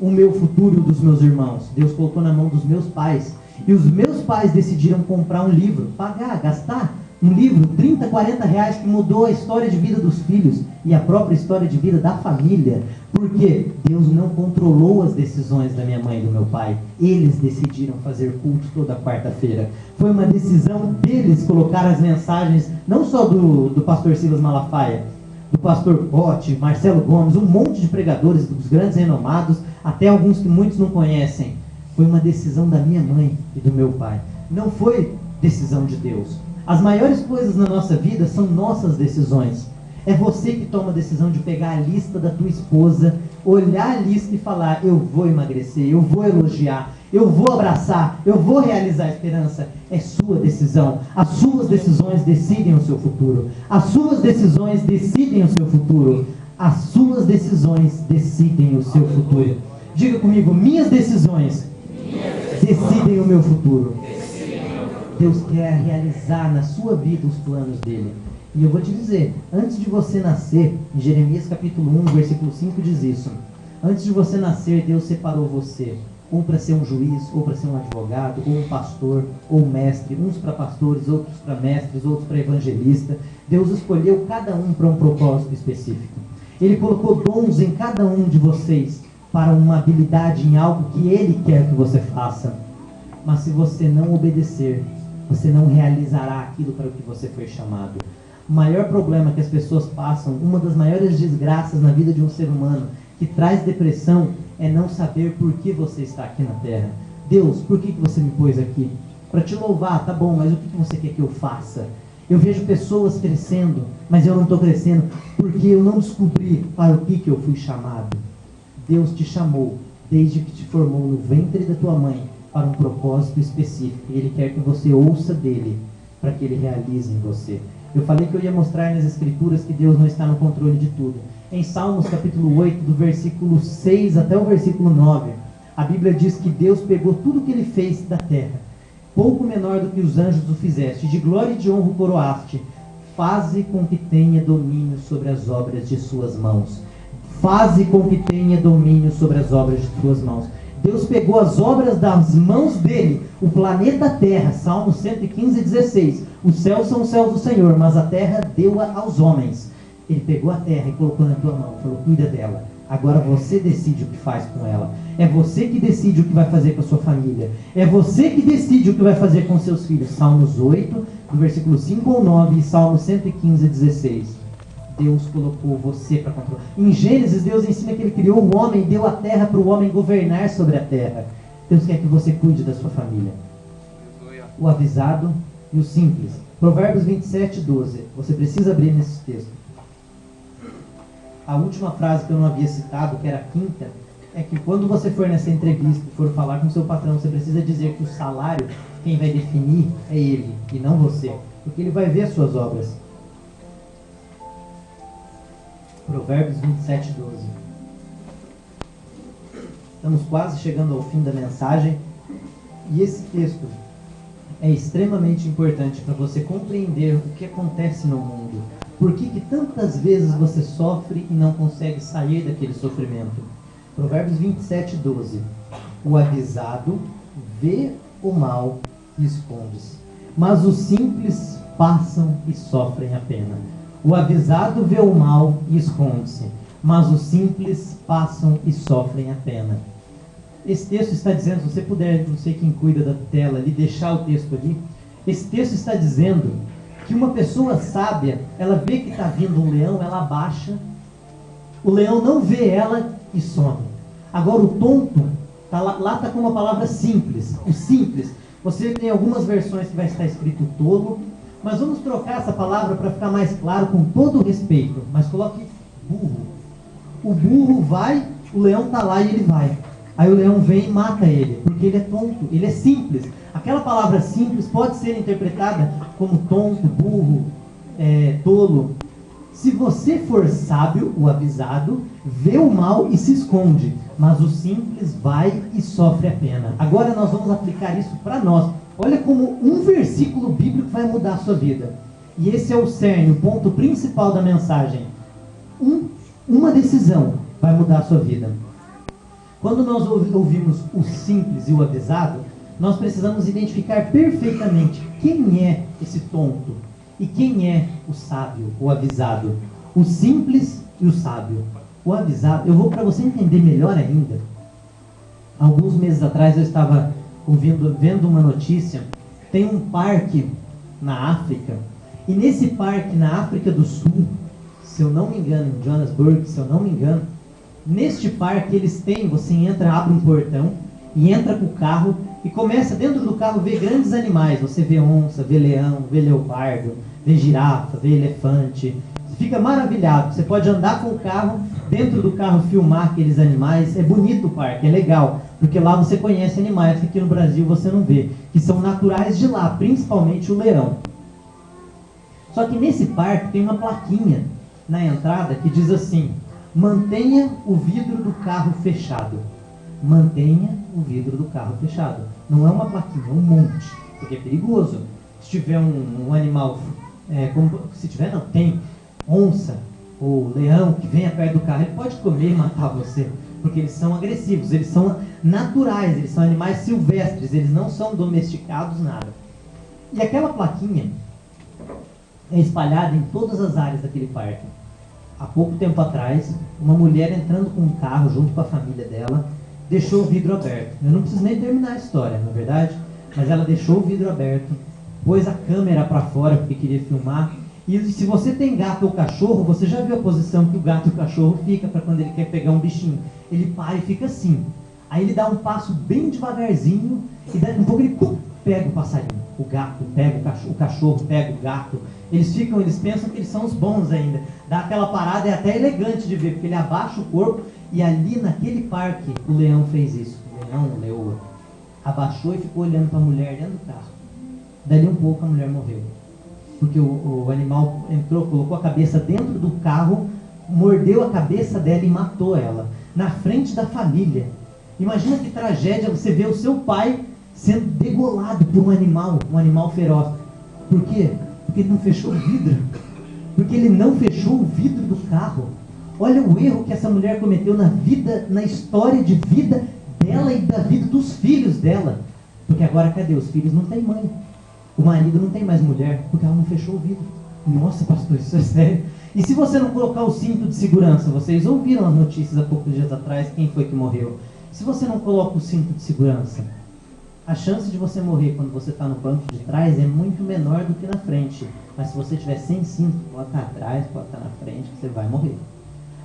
Speaker 1: o meu futuro e o dos meus irmãos. Deus colocou na mão dos meus pais. E os meus pais decidiram comprar um livro, pagar, gastar um livro, 30, 40 reais, que mudou a história de vida dos filhos e a própria história de vida da família. Porque Deus não controlou as decisões da minha mãe e do meu pai. Eles decidiram fazer culto toda quarta-feira. Foi uma decisão deles colocar as mensagens, não só do pastor Silas Malafaia, do pastor Pote, Marcelo Gomes, um monte de pregadores, dos grandes renomados, até alguns que muitos não conhecem. Foi uma decisão da minha mãe e do meu pai. Não foi decisão de Deus. As maiores coisas na nossa vida são nossas decisões. É você que toma a decisão de pegar a lista da tua esposa, olhar a lista e falar, eu vou emagrecer, eu vou elogiar, eu vou abraçar, eu vou realizar a esperança. É sua decisão. As suas decisões decidem o seu futuro. As suas decisões decidem o seu futuro. As suas decisões decidem o seu futuro. Diga comigo, minhas decisões decidem o meu futuro. Deus quer realizar na sua vida os planos dele. E eu vou te dizer, antes de você nascer, em Jeremias capítulo 1, versículo 5 diz isso. Antes de você nascer, Deus separou você, ou para ser um juiz, ou para ser um advogado, ou um pastor, ou um mestre, uns para pastores, outros para mestres, outros para evangelista. Deus escolheu cada um para um propósito específico. Ele colocou dons em cada um de vocês, para uma habilidade em algo que Ele quer que você faça. Mas se você não obedecer, você não realizará aquilo para o que você foi chamado. O maior problema que as pessoas passam, uma das maiores desgraças na vida de um ser humano, que traz depressão, é não saber por que você está aqui na Terra. Deus, por que você me pôs aqui? Para te louvar, tá bom, mas o que você quer que eu faça? Eu vejo pessoas crescendo, mas eu não estou crescendo, porque eu não descobri para o que eu fui chamado. Deus te chamou, desde que te formou no ventre da tua mãe, para um propósito específico. E Ele quer que você ouça dele, para que Ele realize em você. Eu falei que eu ia mostrar nas Escrituras que Deus não está no controle de tudo. Em Salmos capítulo 8, do versículo 6 até o versículo 9, a Bíblia diz que Deus pegou tudo que Ele fez da terra, pouco menor do que os anjos o fizeste, de glória e de honra o coroaste. Faze com que tenha domínio sobre as obras de suas mãos. Faze com que tenha domínio sobre as obras de suas mãos. Deus pegou as obras das mãos dele, o planeta Terra, Salmo 115, 16. Os céus são os céus do Senhor, mas a terra deu-a aos homens. Ele pegou a terra e colocou na tua mão, falou, cuida dela. Agora você decide o que faz com ela. É você que decide o que vai fazer com a sua família. É você que decide o que vai fazer com seus filhos. Salmos 8, do versículo 5 ao 9, e Salmo 115, 16. Deus colocou você para controlar. Em Gênesis, Deus ensina que Ele criou o homem e deu a terra para o homem governar sobre a terra. Deus quer que você cuide da sua família. o avisado e o simples. Provérbios 27, 12. Você precisa abrir nesse texto. A última frase que eu não havia citado, que era a quinta, é que quando você for nessa entrevista e for falar com o seu patrão, você precisa dizer que o salário, quem vai definir é ele, e não você. Porque ele vai ver as suas obras. Provérbios 27, 12. Estamos quase chegando ao fim da mensagem. E esse texto é extremamente importante para você compreender o que acontece no mundo. Por que tantas vezes você sofre e não consegue sair daquele sofrimento? Provérbios 27, 12. O avisado vê o mal e esconde-se, mas os simples passam e sofrem a pena. O avisado vê o mal e esconde-se, mas os simples passam e sofrem a pena. Esse texto está dizendo, se você puder, não sei quem cuida da tela ali, deixar o texto ali. Esse texto está dizendo que uma pessoa sábia, ela vê que está vindo um leão, ela abaixa, o leão não vê ela e some. Agora o tonto, lá está com uma palavra simples, o simples. Você tem algumas versões que vai estar escrito tolo, mas vamos trocar essa palavra para ficar mais claro, com todo o respeito. Mas coloque burro. O burro vai, o leão está lá e ele vai. Aí o leão vem e mata ele, porque ele é tonto, ele é simples. Aquela palavra simples pode ser interpretada como tonto, burro, tolo. Se você for sábio, o avisado, vê o mal e se esconde, mas o simples vai e sofre a pena. Agora nós vamos aplicar isso para nós. Olha como um versículo bíblico vai mudar a sua vida. E esse é o cerne, o ponto principal da mensagem. Uma decisão vai mudar a sua vida. Quando nós ouvimos o simples e o avisado, nós precisamos identificar perfeitamente quem é esse tonto e quem é o sábio, o avisado. O simples e o sábio. O avisado, eu vou para você entender melhor ainda. Alguns meses atrás eu estava vendo uma notícia. Tem um parque na África, e nesse parque na África do Sul, se eu não me engano, em Johannesburg, se eu não me engano, neste parque eles têm, você entra, abre um portão e entra com o carro e começa dentro do carro a ver grandes animais. Você vê onça, vê leão, vê leopardo, vê girafa, vê elefante. Você fica maravilhado. Você pode andar com o carro, dentro do carro filmar aqueles animais. É bonito o parque, é legal, porque lá você conhece animais que aqui no Brasil você não vê, que são naturais de lá, principalmente o leão. Só que nesse parque tem uma plaquinha na entrada que diz assim: mantenha o vidro do carro fechado. Mantenha o vidro do carro fechado. Não é uma plaquinha, é um monte, porque é perigoso. Se tiver um animal, se tiver não, tem onça ou leão que venha perto do carro, ele pode comer e matar você, porque eles são agressivos, eles são naturais, eles são animais silvestres, eles não são domesticados, nada. E aquela plaquinha é espalhada em todas as áreas daquele parque. Há pouco tempo atrás, uma mulher entrando com um carro junto com a família dela, deixou o vidro aberto. Eu não preciso nem terminar a história, na verdade, mas ela deixou o vidro aberto, pôs a câmera para fora porque queria filmar. E se você tem gato ou cachorro, você já viu a posição que o gato e o cachorro fica para quando ele quer pegar um bichinho. Ele para e fica assim. Aí ele dá um passo bem devagarzinho e daí um pouco ele pega o passarinho. O gato pega o cachorro pega o gato. Eles pensam que eles são os bons ainda. Dá aquela parada, é até elegante de ver, porque ele abaixa o corpo. E ali naquele parque o leão fez isso. O leão, o leoa, abaixou e ficou olhando para a mulher dentro do carro. Dali um pouco a mulher morreu. Porque o animal entrou, colocou a cabeça dentro do carro, mordeu a cabeça dela e matou ela, na frente da família. Imagina que tragédia você ver o seu pai sendo degolado por um animal feroz. Por quê? Porque ele não fechou o vidro. Porque ele não fechou o vidro do carro. Olha o erro que essa mulher cometeu na vida, na história de vida dela e da vida dos filhos dela. Porque agora cadê? Os filhos não têm mãe. O marido não tem mais mulher, porque ela não fechou o vidro. Nossa, pastor, isso é sério. E se você não colocar o cinto de segurança? Vocês ouviram as notícias há poucos dias atrás, quem foi que morreu? Se você não coloca o cinto de segurança, a chance de você morrer quando você está no banco de trás é muito menor do que na frente. Mas se você estiver sem cinto, pode estar atrás, pode estar na frente, que você vai morrer.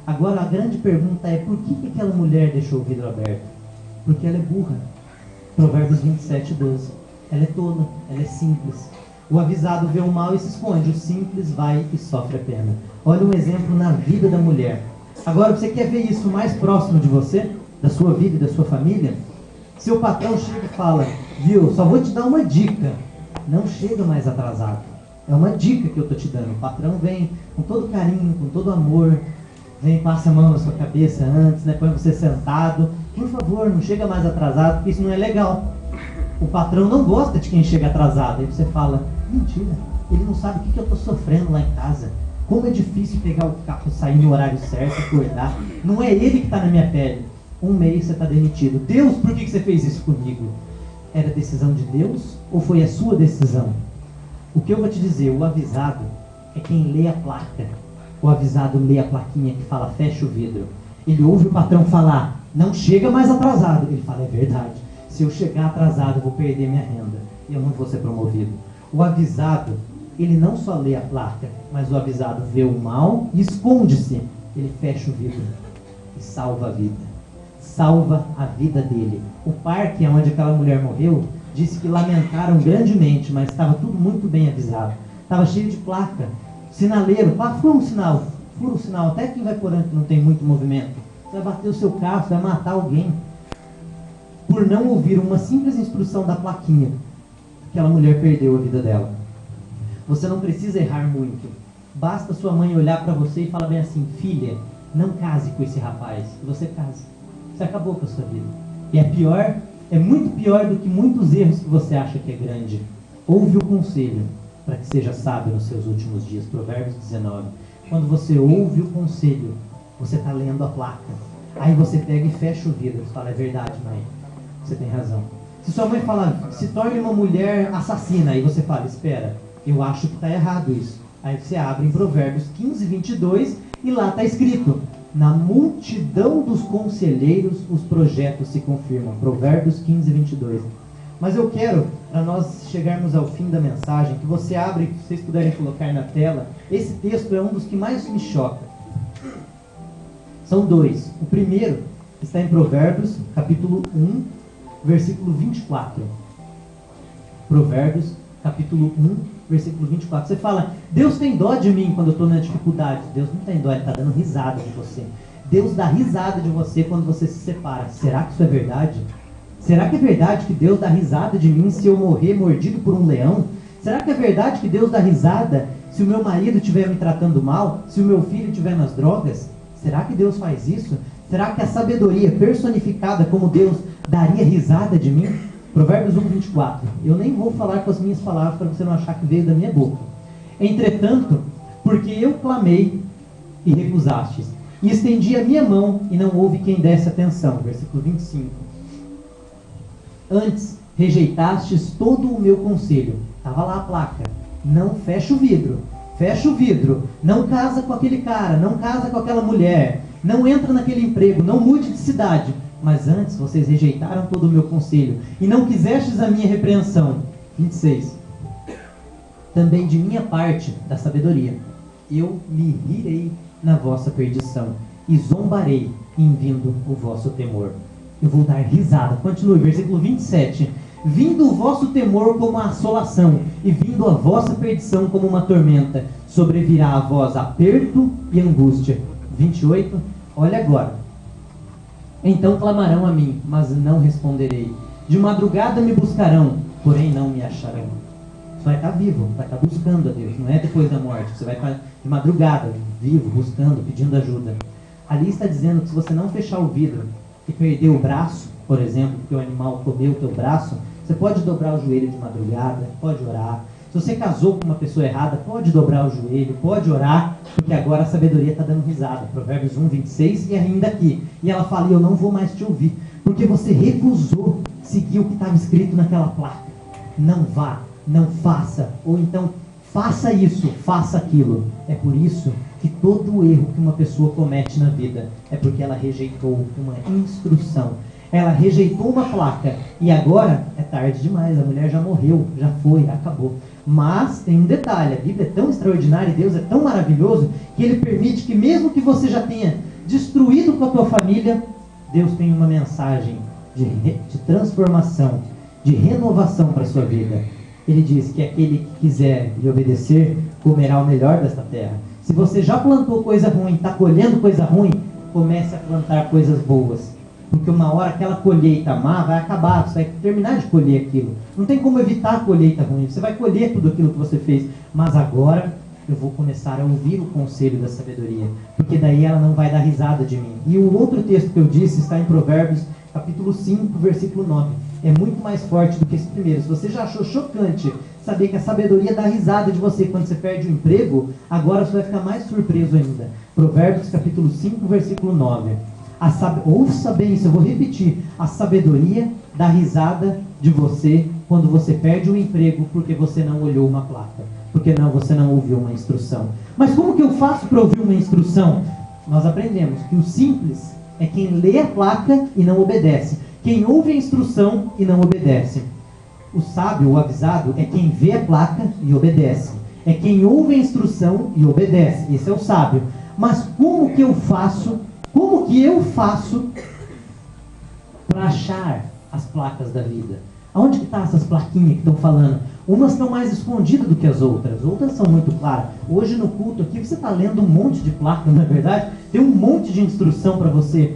Speaker 1: Agora a grande pergunta é, por que aquela mulher deixou o vidro aberto? Porque ela é burra. Provérbios 27, 12. ela é tola, ela é simples. O avisado vê o mal e se esconde, o simples vai e sofre a pena. Olha um exemplo na vida da mulher. Agora, você quer ver isso mais próximo de você, da sua vida e da sua família? Seu patrão chega e fala, viu, só vou te dar uma dica, não chega mais atrasado. É uma dica que eu estou te dando. O patrão vem com todo carinho, com todo amor, vem, passa a mão na sua cabeça antes, né, põe você sentado. Por favor, não chega mais atrasado, porque isso não é legal. O patrão não gosta de quem chega atrasado. Aí você fala, mentira, ele não sabe o que eu estou sofrendo lá em casa. Como é difícil pegar o carro, sair no horário certo, acordar. Não é ele que está na minha pele. Um mês você está demitido. Deus, por que você fez isso comigo? Era decisão de Deus ou foi a sua decisão? O que eu vou te dizer, o avisado é quem lê a placa. O avisado lê a plaquinha que fala, fecha o vidro. Ele ouve o patrão falar, não chega mais atrasado. Ele fala, é verdade. Se eu chegar atrasado, eu vou perder minha renda. E eu não vou ser promovido. O avisado, ele não só lê a placa, mas o avisado vê o mal e esconde-se. Ele fecha o vidro e salva a vida. Salva a vida dele. O parque onde aquela mulher morreu, disse que lamentaram grandemente, mas estava tudo muito bem avisado. Estava cheio de placa. Sinaleiro, fura um sinal. Fura o sinal, até quem vai por onde não tem muito movimento. Você vai bater o seu carro, você vai matar alguém. Por não ouvir uma simples instrução da plaquinha, aquela mulher perdeu a vida dela. Você não precisa errar muito. Basta sua mãe olhar para você e falar bem assim, filha, não case com esse rapaz. E você casa. Você acabou com a sua vida. E é pior, é muito pior do que muitos erros que você acha que é grande. Ouve o conselho, para que seja sábio nos seus últimos dias. Provérbios 19. Quando você ouve o conselho, você está lendo a placa. Aí você pega e fecha o vidro. Você fala, é verdade, mãe. Você tem razão. Se sua mãe falar, se torne uma mulher assassina, aí você fala, espera, eu acho que está errado isso. Aí você abre em Provérbios 15, 22, e lá está escrito, na multidão dos conselheiros os projetos se confirmam. Provérbios 15, 22. Mas eu quero, para nós chegarmos ao fim da mensagem, que você abra, se vocês puderem colocar na tela, esse texto é um dos que mais me choca. São dois. O primeiro está em Provérbios, capítulo 1, versículo 24. Provérbios, capítulo 1, versículo 24. Você fala, Deus tem dó de mim quando eu estou na dificuldade. Deus não tem dó, Ele está dando risada de você. Deus dá risada de você quando você se separa. Será que isso é verdade? Será que é verdade que Deus dá risada de mim se eu morrer mordido por um leão? Será que é verdade que Deus dá risada se o meu marido estiver me tratando mal? Se o meu filho estiver nas drogas? Será que Deus faz isso? Será que a sabedoria personificada como Deus daria risada de mim? Provérbios 1, 24. Eu nem vou falar com as minhas palavras para você não achar que veio da minha boca. Entretanto, porque eu clamei e recusastes, e estendi a minha mão e não houve quem desse atenção. Versículo 25. Antes rejeitastes todo o meu conselho. Estava lá a placa. Não fecha o vidro. Fecha o vidro. Não casa com aquele cara. Não casa com aquela mulher. Não entra naquele emprego. Não mude de cidade. Mas antes vocês rejeitaram todo o meu conselho. E não quisestes a minha repreensão. 26. Também de minha parte, da sabedoria, eu me rirei na vossa perdição. E zombarei em vindo o vosso temor. Eu vou dar risada. Continue, versículo 27. Vindo o vosso temor como a assolação, e vindo a vossa perdição como uma tormenta, sobrevirá a vós aperto e angústia. 28. Olha agora. Então clamarão a mim, mas não responderei. De madrugada me buscarão, porém não me acharão. Você vai estar vivo, vai estar buscando a Deus. Não é depois da morte. Você vai estar de madrugada, vivo, buscando, pedindo ajuda. Ali está dizendo que se você não fechar o vidro e perder o braço, por exemplo, porque o animal comeu o teu braço, você pode dobrar o joelho de madrugada, pode orar. Se você casou com uma pessoa errada, pode dobrar o joelho, pode orar, porque agora a sabedoria está dando risada. Provérbios 1, 26 e ainda aqui. E ela fala, eu não vou mais te ouvir, porque você recusou seguir o que estava escrito naquela placa. Não vá, não faça, ou então faça isso, faça aquilo. É por isso que todo erro que uma pessoa comete na vida é porque ela rejeitou uma instrução. Ela rejeitou uma placa e agora é tarde demais, a mulher já morreu, já foi, acabou. Mas tem um detalhe, a Bíblia é tão extraordinária e Deus é tão maravilhoso que Ele permite que mesmo que você já tenha destruído com a tua família, Deus tem uma mensagem de transformação, de renovação para a sua vida. Ele diz que aquele que quiser lhe obedecer, comerá o melhor desta terra. Se você já plantou coisa ruim, está colhendo coisa ruim, comece a plantar coisas boas. Porque uma hora aquela colheita má vai acabar, você vai terminar de colher aquilo. Não tem como evitar a colheita ruim, você vai colher tudo aquilo que você fez. Mas agora eu vou começar a ouvir o conselho da sabedoria, porque daí ela não vai dar risada de mim. E o outro texto que eu disse está em Provérbios, capítulo 5, versículo 9. É muito mais forte do que esse primeiro. Se você já achou chocante saber que a sabedoria dá risada de você quando você perde o emprego, agora você vai ficar mais surpreso ainda. Provérbios capítulo 5, versículo 9. Ouça bem isso, eu vou repetir. A sabedoria dá risada de você quando você perde o emprego porque você não olhou uma placa, porque você não ouviu uma instrução. Mas como que eu faço para ouvir uma instrução? Nós aprendemos que o simples é quem lê a placa e não obedece. Quem ouve a instrução e não obedece. O sábio, o avisado, é quem vê a placa e obedece. É quem ouve a instrução e obedece. Esse é o sábio. Mas como que eu faço para achar as placas da vida? Aonde que estão essas plaquinhas que estão falando? Umas estão mais escondidas do que as outras são muito claras. Hoje no culto aqui você está lendo um monte de placa, não é verdade? Tem um monte de instrução para você.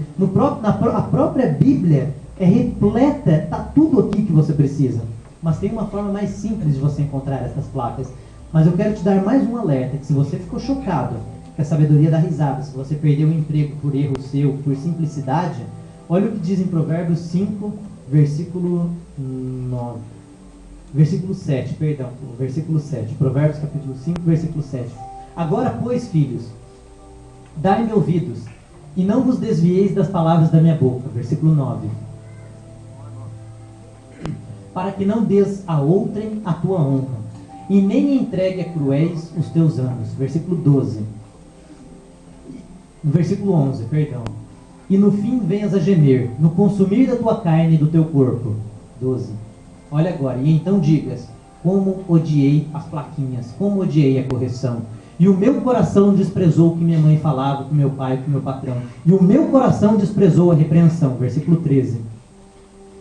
Speaker 1: A própria Bíblia é repleta, está tudo aqui que você precisa. Mas tem uma forma mais simples de você encontrar essas placas. Mas eu quero te dar mais um alerta, que se você ficou chocado que a sabedoria dá risada, se você perdeu o emprego por erro seu, por simplicidade, olha o que diz em Provérbios 5, versículo 9. Versículo 7, perdão, versículo 7. Provérbios capítulo 5, versículo 7. Agora, pois, filhos, dai-me ouvidos, e não vos desvieis das palavras da minha boca. Versículo 9. Para que não des a outrem a tua honra, e nem entregue a cruéis os teus anos. Versículo 12. No versículo 11, perdão. E no fim venhas a gemer, no consumir da tua carne e do teu corpo. 12. Olha agora, e então digas, como odiei as plaquinhas, como odiei a correção. E o meu coração desprezou o que minha mãe falava, com meu pai, com meu patrão. E o meu coração desprezou a repreensão. Versículo 13.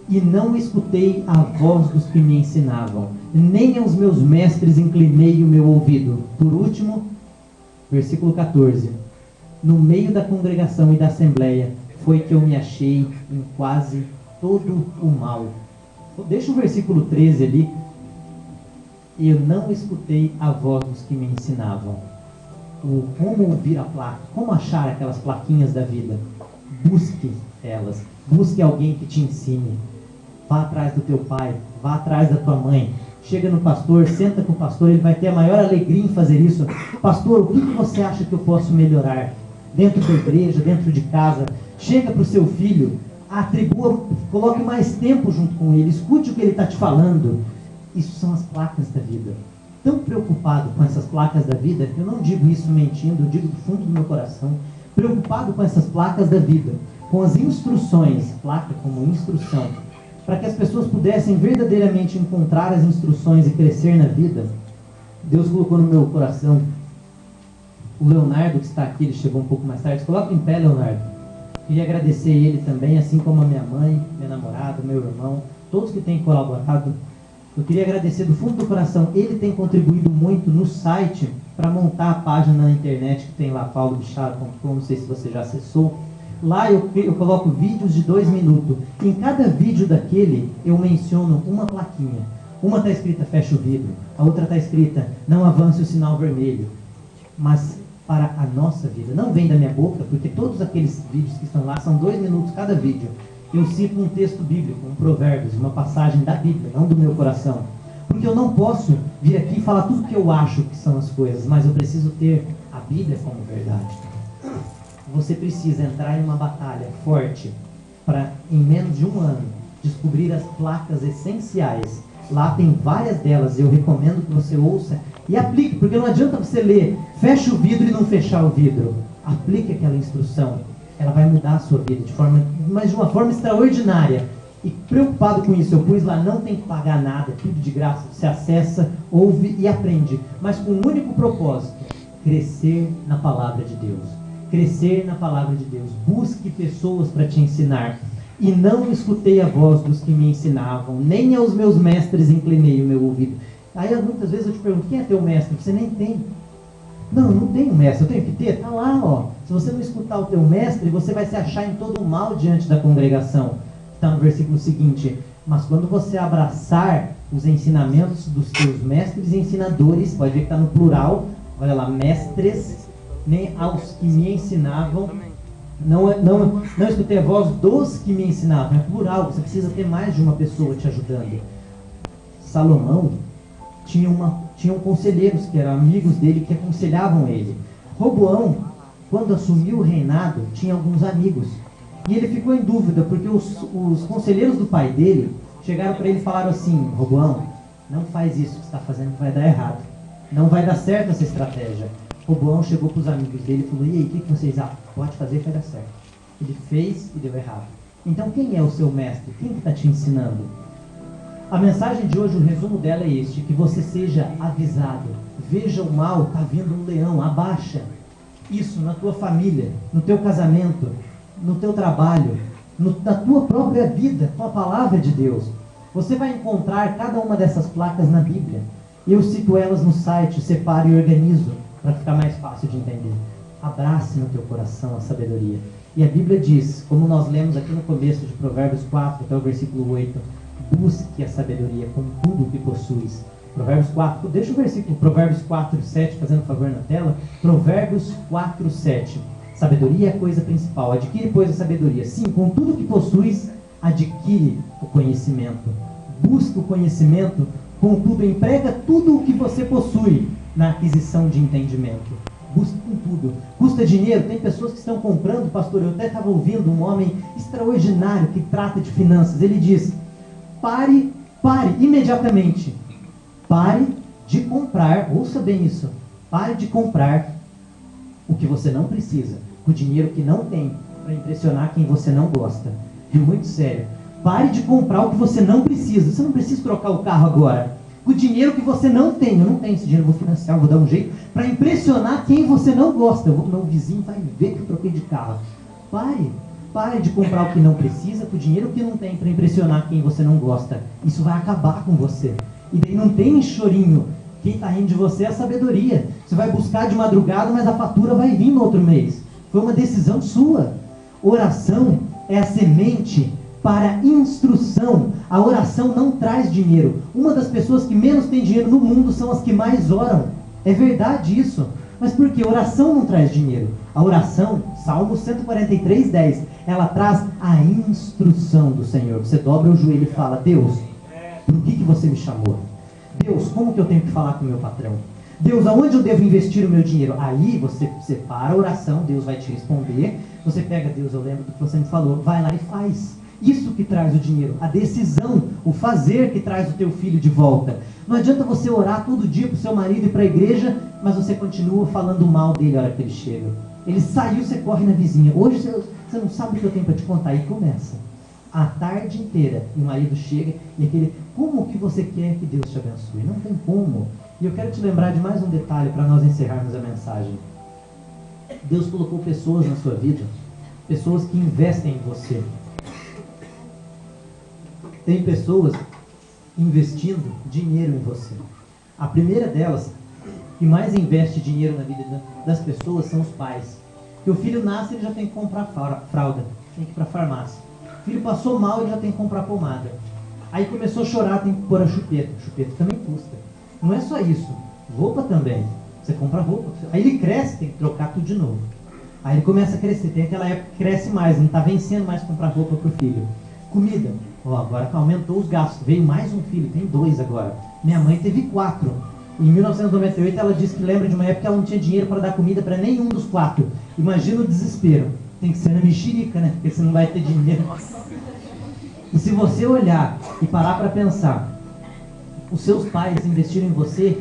Speaker 1: E não escutei a voz dos que me ensinavam, nem aos meus mestres inclinei o meu ouvido. Por último, versículo 14. No meio da congregação e da assembleia foi que eu me achei em quase todo o mal. Deixa o versículo 13 ali. Eu não escutei a voz dos que me ensinavam. Como ouvir a placa, como achar aquelas plaquinhas da vida. Busque elas, busque alguém que te ensine. Vá atrás do teu pai, vá atrás da tua mãe. Chega no pastor, senta com o pastor, ele vai ter a maior alegria em fazer isso. Pastor, o que você acha que eu posso melhorar? Dentro da igreja, dentro de casa. Chega para o seu filho, coloque mais tempo junto com ele, escute o que ele está te falando. Isso são as placas da vida. Tão preocupado com essas placas da vida, eu não digo isso mentindo, eu digo do fundo do meu coração, preocupado com essas placas da vida, com as instruções, placa como instrução, para que as pessoas pudessem verdadeiramente encontrar as instruções e crescer na vida. Deus colocou no meu coração. O Leonardo, que está aqui, ele chegou um pouco mais tarde. Coloca em pé, Leonardo. Queria agradecer ele também, assim como a minha mãe, minha namorada, meu irmão, todos que têm colaborado. Eu queria agradecer do fundo do coração. Ele tem contribuído muito no site para montar a página na internet que tem lá, paulobichara.com, não sei se você já acessou. Lá eu coloco vídeos de 2 minutos. Em cada vídeo daquele, eu menciono uma plaquinha. Uma está escrita, fecha o vidro. A outra está escrita, não avance o sinal vermelho. Mas para a nossa vida, não vem da minha boca, porque todos aqueles vídeos que estão lá são 2 minutos cada vídeo. Eu cito um texto bíblico, um provérbios, uma passagem da Bíblia, não do meu coração. Porque eu não posso vir aqui e falar tudo que eu acho que são as coisas, mas eu preciso ter a Bíblia como verdade. Você precisa entrar em uma batalha forte para, em menos de 1 ano, descobrir as placas essenciais. Lá tem várias delas, eu recomendo que você ouça e aplique, porque não adianta você ler, fecha o vidro e não fechar o vidro. Aplique aquela instrução, ela vai mudar a sua vida, mas de uma forma extraordinária. E preocupado com isso, eu pus lá, não tem que pagar nada, tudo de graça, você acessa, ouve e aprende. Mas com um único propósito, crescer na palavra de Deus. Crescer na palavra de Deus. Busque pessoas para te ensinar. e não escutei a voz dos que me ensinavam, nem aos meus mestres inclinei o meu ouvido. Aí muitas vezes eu te pergunto, quem é teu mestre? Você nem tem. Não, não tenho mestre, eu tenho que ter. Está lá, ó. Se você não escutar o teu mestre, você vai se achar em todo o mal diante da congregação. Está no versículo seguinte: mas quando você abraçar os ensinamentos dos teus mestres e ensinadores, pode ver que está no plural, olha lá, mestres, nem aos que me ensinavam, não escutei a voz dos que me ensinavam, é plural, você precisa ter mais de uma pessoa te ajudando. Salomão tinham conselheiros que eram amigos dele, que aconselhavam ele. Roboão, quando assumiu o reinado, tinha alguns amigos. E ele ficou em dúvida, porque os conselheiros do pai dele chegaram para ele e falaram assim: Roboão, não faz isso que você está fazendo, que vai dar errado. Não vai dar certo essa estratégia. Roboão chegou para os amigos dele e falou: e aí, o que vocês acham? Pode fazer que vai dar certo. Ele fez e deu errado. Então quem é o seu mestre? Quem está te ensinando? A mensagem de hoje, o resumo dela é este: que você seja avisado. Veja o mal, está vindo um leão, abaixa. Isso na tua família, no teu casamento, no teu trabalho, na tua própria vida, com a palavra de Deus. Você vai encontrar cada uma dessas placas na Bíblia. Eu cito elas no site, separo e organizo, para ficar mais fácil de entender. Abrace no teu coração a sabedoria. E a Bíblia diz, como nós lemos aqui no começo de Provérbios 4, até o versículo 8, busque a sabedoria com tudo o que possuis. Provérbios 4, deixa o versículo, Provérbios 4, 7, fazendo favor na tela. Provérbios 4, 7. Sabedoria é a coisa principal. Adquire, pois, a sabedoria. Sim, com tudo o que possuis, adquire o conhecimento. Busca o conhecimento, contudo, emprega tudo o que você possui na aquisição de entendimento. Busca com tudo. Custa dinheiro. Tem pessoas que estão comprando, pastor. Eu até estava ouvindo um homem extraordinário que trata de finanças. Ele diz: pare imediatamente. Pare de comprar, ouça bem isso. Pare de comprar o que você não precisa, com o dinheiro que não tem, para impressionar quem você não gosta. É muito sério. Pare de comprar o que você não precisa. Você não precisa trocar o carro agora. Com o dinheiro que você não tem. Eu não tenho esse dinheiro, vou financiar, vou dar um jeito, para impressionar quem você não gosta. Meu vizinho vai ver que eu troquei de carro. Pare de comprar o que não precisa, com o dinheiro que não tem, para impressionar quem você não gosta. Isso vai acabar com você. E daí não tem chorinho. Quem está rindo de você é a sabedoria. Você vai buscar de madrugada, mas a fatura vai vir no outro mês. Foi uma decisão sua. Oração é a semente para instrução. A oração não traz dinheiro. Uma das pessoas que menos tem dinheiro no mundo são as que mais oram. É verdade isso. Mas por que? Oração não traz dinheiro. A oração, Salmo 143, 10, ela traz a instrução do Senhor. Você dobra o joelho e fala: Deus, por que você me chamou? Deus, como que eu tenho que falar com o meu patrão? Deus, aonde eu devo investir o meu dinheiro? Aí você separa a oração, Deus vai te responder. Você pega: Deus, eu lembro do que você me falou. Vai lá e faz. Isso que traz o dinheiro, a decisão, o fazer que traz o teu filho de volta. Não adianta você orar todo dia para o seu marido e para a igreja, mas você continua falando mal dele a hora que ele chega. Ele saiu, você corre na vizinha. Hoje você não sabe o que eu tenho para te contar. E começa a tarde inteira, e o marido chega e aquele: como que você quer que Deus te abençoe? Não tem como. E eu quero te lembrar de mais um detalhe para nós encerrarmos a mensagem. Deus colocou pessoas na sua vida, pessoas que investem em você. Tem pessoas investindo dinheiro em você. A primeira delas, que mais investe dinheiro na vida das pessoas, são os pais. Que o filho nasce, ele já tem que comprar fralda, tem que ir para a farmácia. O filho passou mal, ele já tem que comprar pomada. Aí começou a chorar, tem que pôr a chupeta. Chupeta também custa. Não é só isso, roupa também. Você compra roupa. Aí ele cresce, tem que trocar tudo de novo. Aí ele começa a crescer, tem aquela época que cresce mais, não está vencendo mais comprar roupa para o filho. Comida. Agora aumentou os gastos, veio mais um filho, tem 2 agora. Minha mãe teve 4. Em 1998 ela disse que lembra de uma época que ela não tinha dinheiro para dar comida para nenhum dos 4. Imagina o desespero. Tem que ser na mexerica, né? Porque você não vai ter dinheiro. E se você olhar e parar para pensar, os seus pais investiram em você,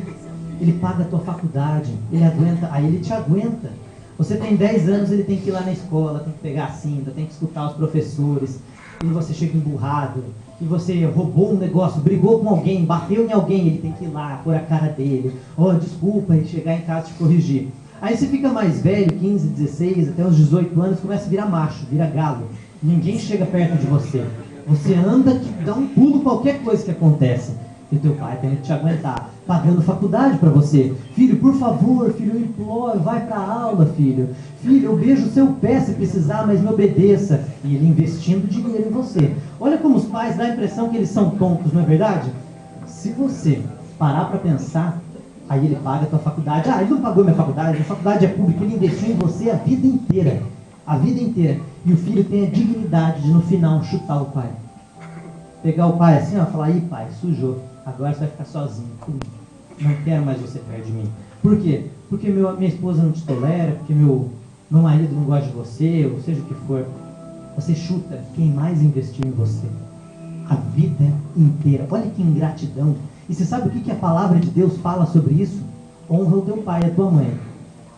Speaker 1: ele paga a tua faculdade, ele aguenta, aí ele te aguenta. Você tem 10 anos, ele tem que ir lá na escola, tem que pegar a cinta, tem que escutar os professores, e você chega emburrado, e você roubou um negócio, brigou com alguém, bateu em alguém, ele tem que ir lá, pôr a cara dele, desculpa, e chegar em casa te corrigir. Aí você fica mais velho, 15, 16, até uns 18 anos, começa a virar macho, vira galo. Ninguém chega perto de você. Você anda que dá um pulo qualquer coisa que acontece. E o teu pai tem que te aguentar, pagando faculdade para você. Filho, por favor, filho, eu imploro, vai para a aula, filho. Filho, eu beijo o seu pé se precisar, mas me obedeça. E ele investindo dinheiro em você. Olha como os pais dão a impressão que eles são tontos, não é verdade? Se você parar para pensar, aí ele paga a tua faculdade. Ah, ele não pagou minha faculdade é pública, ele investiu em você a vida inteira. A vida inteira. E o filho tem a dignidade de no final chutar o pai. Pegar o pai assim, ó, falar, ih pai, sujou. Agora você vai ficar sozinho. Não quero mais você perto de mim. Por quê? Porque minha esposa não te tolera, porque meu marido não gosta de você, ou seja o que for. Você chuta quem mais investiu em você. A vida inteira. Olha que ingratidão. E você sabe o que a palavra de Deus fala sobre isso? Honra o teu pai e a tua mãe,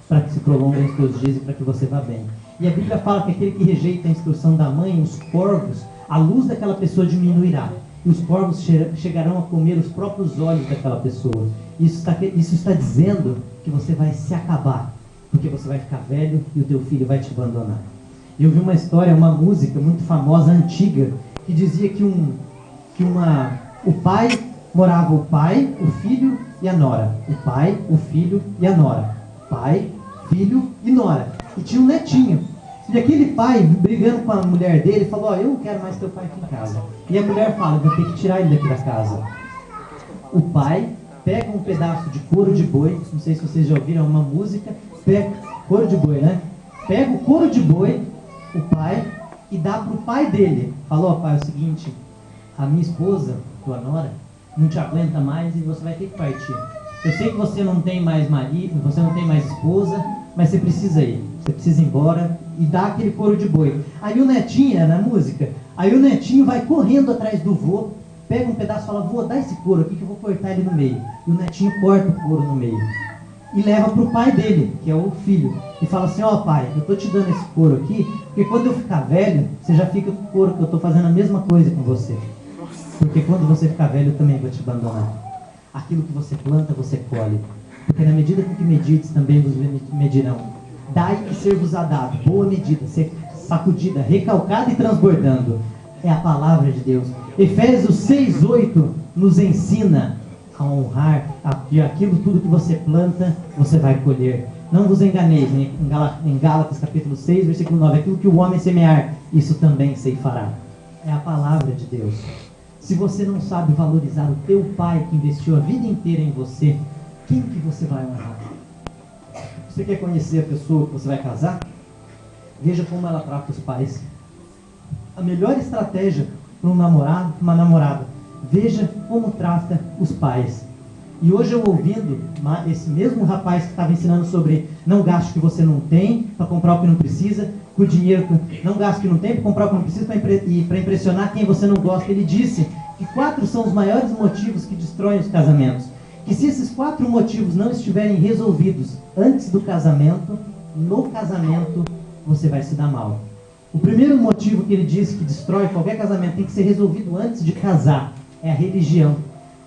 Speaker 1: para que se prolonguem os teus dias e para que você vá bem. E a Bíblia fala que aquele que rejeita a instrução da mãe, os corvos, a luz daquela pessoa diminuirá. E os corvos chegarão a comer os próprios olhos daquela pessoa. Isso está dizendo que você vai se acabar, porque você vai ficar velho e o teu filho vai te abandonar. Eu vi uma história, uma música muito famosa, antiga, que dizia que o pai, morava o pai, o filho e a nora. O pai, o filho e a nora. Pai, filho e nora. E tinha um netinho. E aquele pai, brigando com a mulher dele, falou, eu não quero mais teu pai aqui em casa. E a mulher fala, vou ter que tirar ele daqui da casa. O pai pega um pedaço de couro de boi, não sei se vocês já ouviram uma música, pega couro de boi, né? Pega o couro de boi, o pai, e dá pro pai dele. Falou, pai, é o seguinte, a minha esposa, tua nora, não te aguenta mais e você vai ter que partir. Eu sei que você não tem mais marido, você não tem mais esposa, mas você precisa ir. Você precisa ir embora e dar aquele couro de boi. Aí o netinho, na música, aí o netinho vai correndo atrás do vô, pega um pedaço e fala, vô, dá esse couro aqui que eu vou cortar ele no meio. E o netinho corta o couro no meio. E leva para o pai dele, que é o filho. E fala assim, ó pai, eu estou te dando esse couro aqui, porque quando eu ficar velho, você já fica com o couro, que eu estou fazendo a mesma coisa com você. Porque quando você ficar velho, eu também vou te abandonar. Aquilo que você planta, você colhe. Porque na medida com que medides, também vos medirão. Dai e ser-vos-á dado. Boa medida, ser sacudida, recalcada e transbordando. É a palavra de Deus. Efésios 6:8 nos ensina a honrar aquilo tudo que você planta, você vai colher. Não vos enganeis, em Gálatas capítulo 6, versículo 9, aquilo que o homem semear, isso também ceifará. É a palavra de Deus. Se você não sabe valorizar o teu pai que investiu a vida inteira em você, quem que você vai honrar? Você quer conhecer a pessoa que você vai casar? Veja como ela trata os pais. A melhor estratégia para um namorado, uma namorada, veja como trata os pais. E hoje eu ouvindo esse mesmo rapaz que estava ensinando sobre não gaste o que você não tem para comprar o que não precisa, com o dinheiro, não gaste o que não tem para comprar o que não precisa para impressionar quem você não gosta. Ele disse que 4 são os maiores motivos que destroem os casamentos. Que se esses 4 motivos não estiverem resolvidos antes do casamento, no casamento você vai se dar mal. O primeiro motivo que ele diz que destrói qualquer casamento tem que ser resolvido antes de casar, é a religião.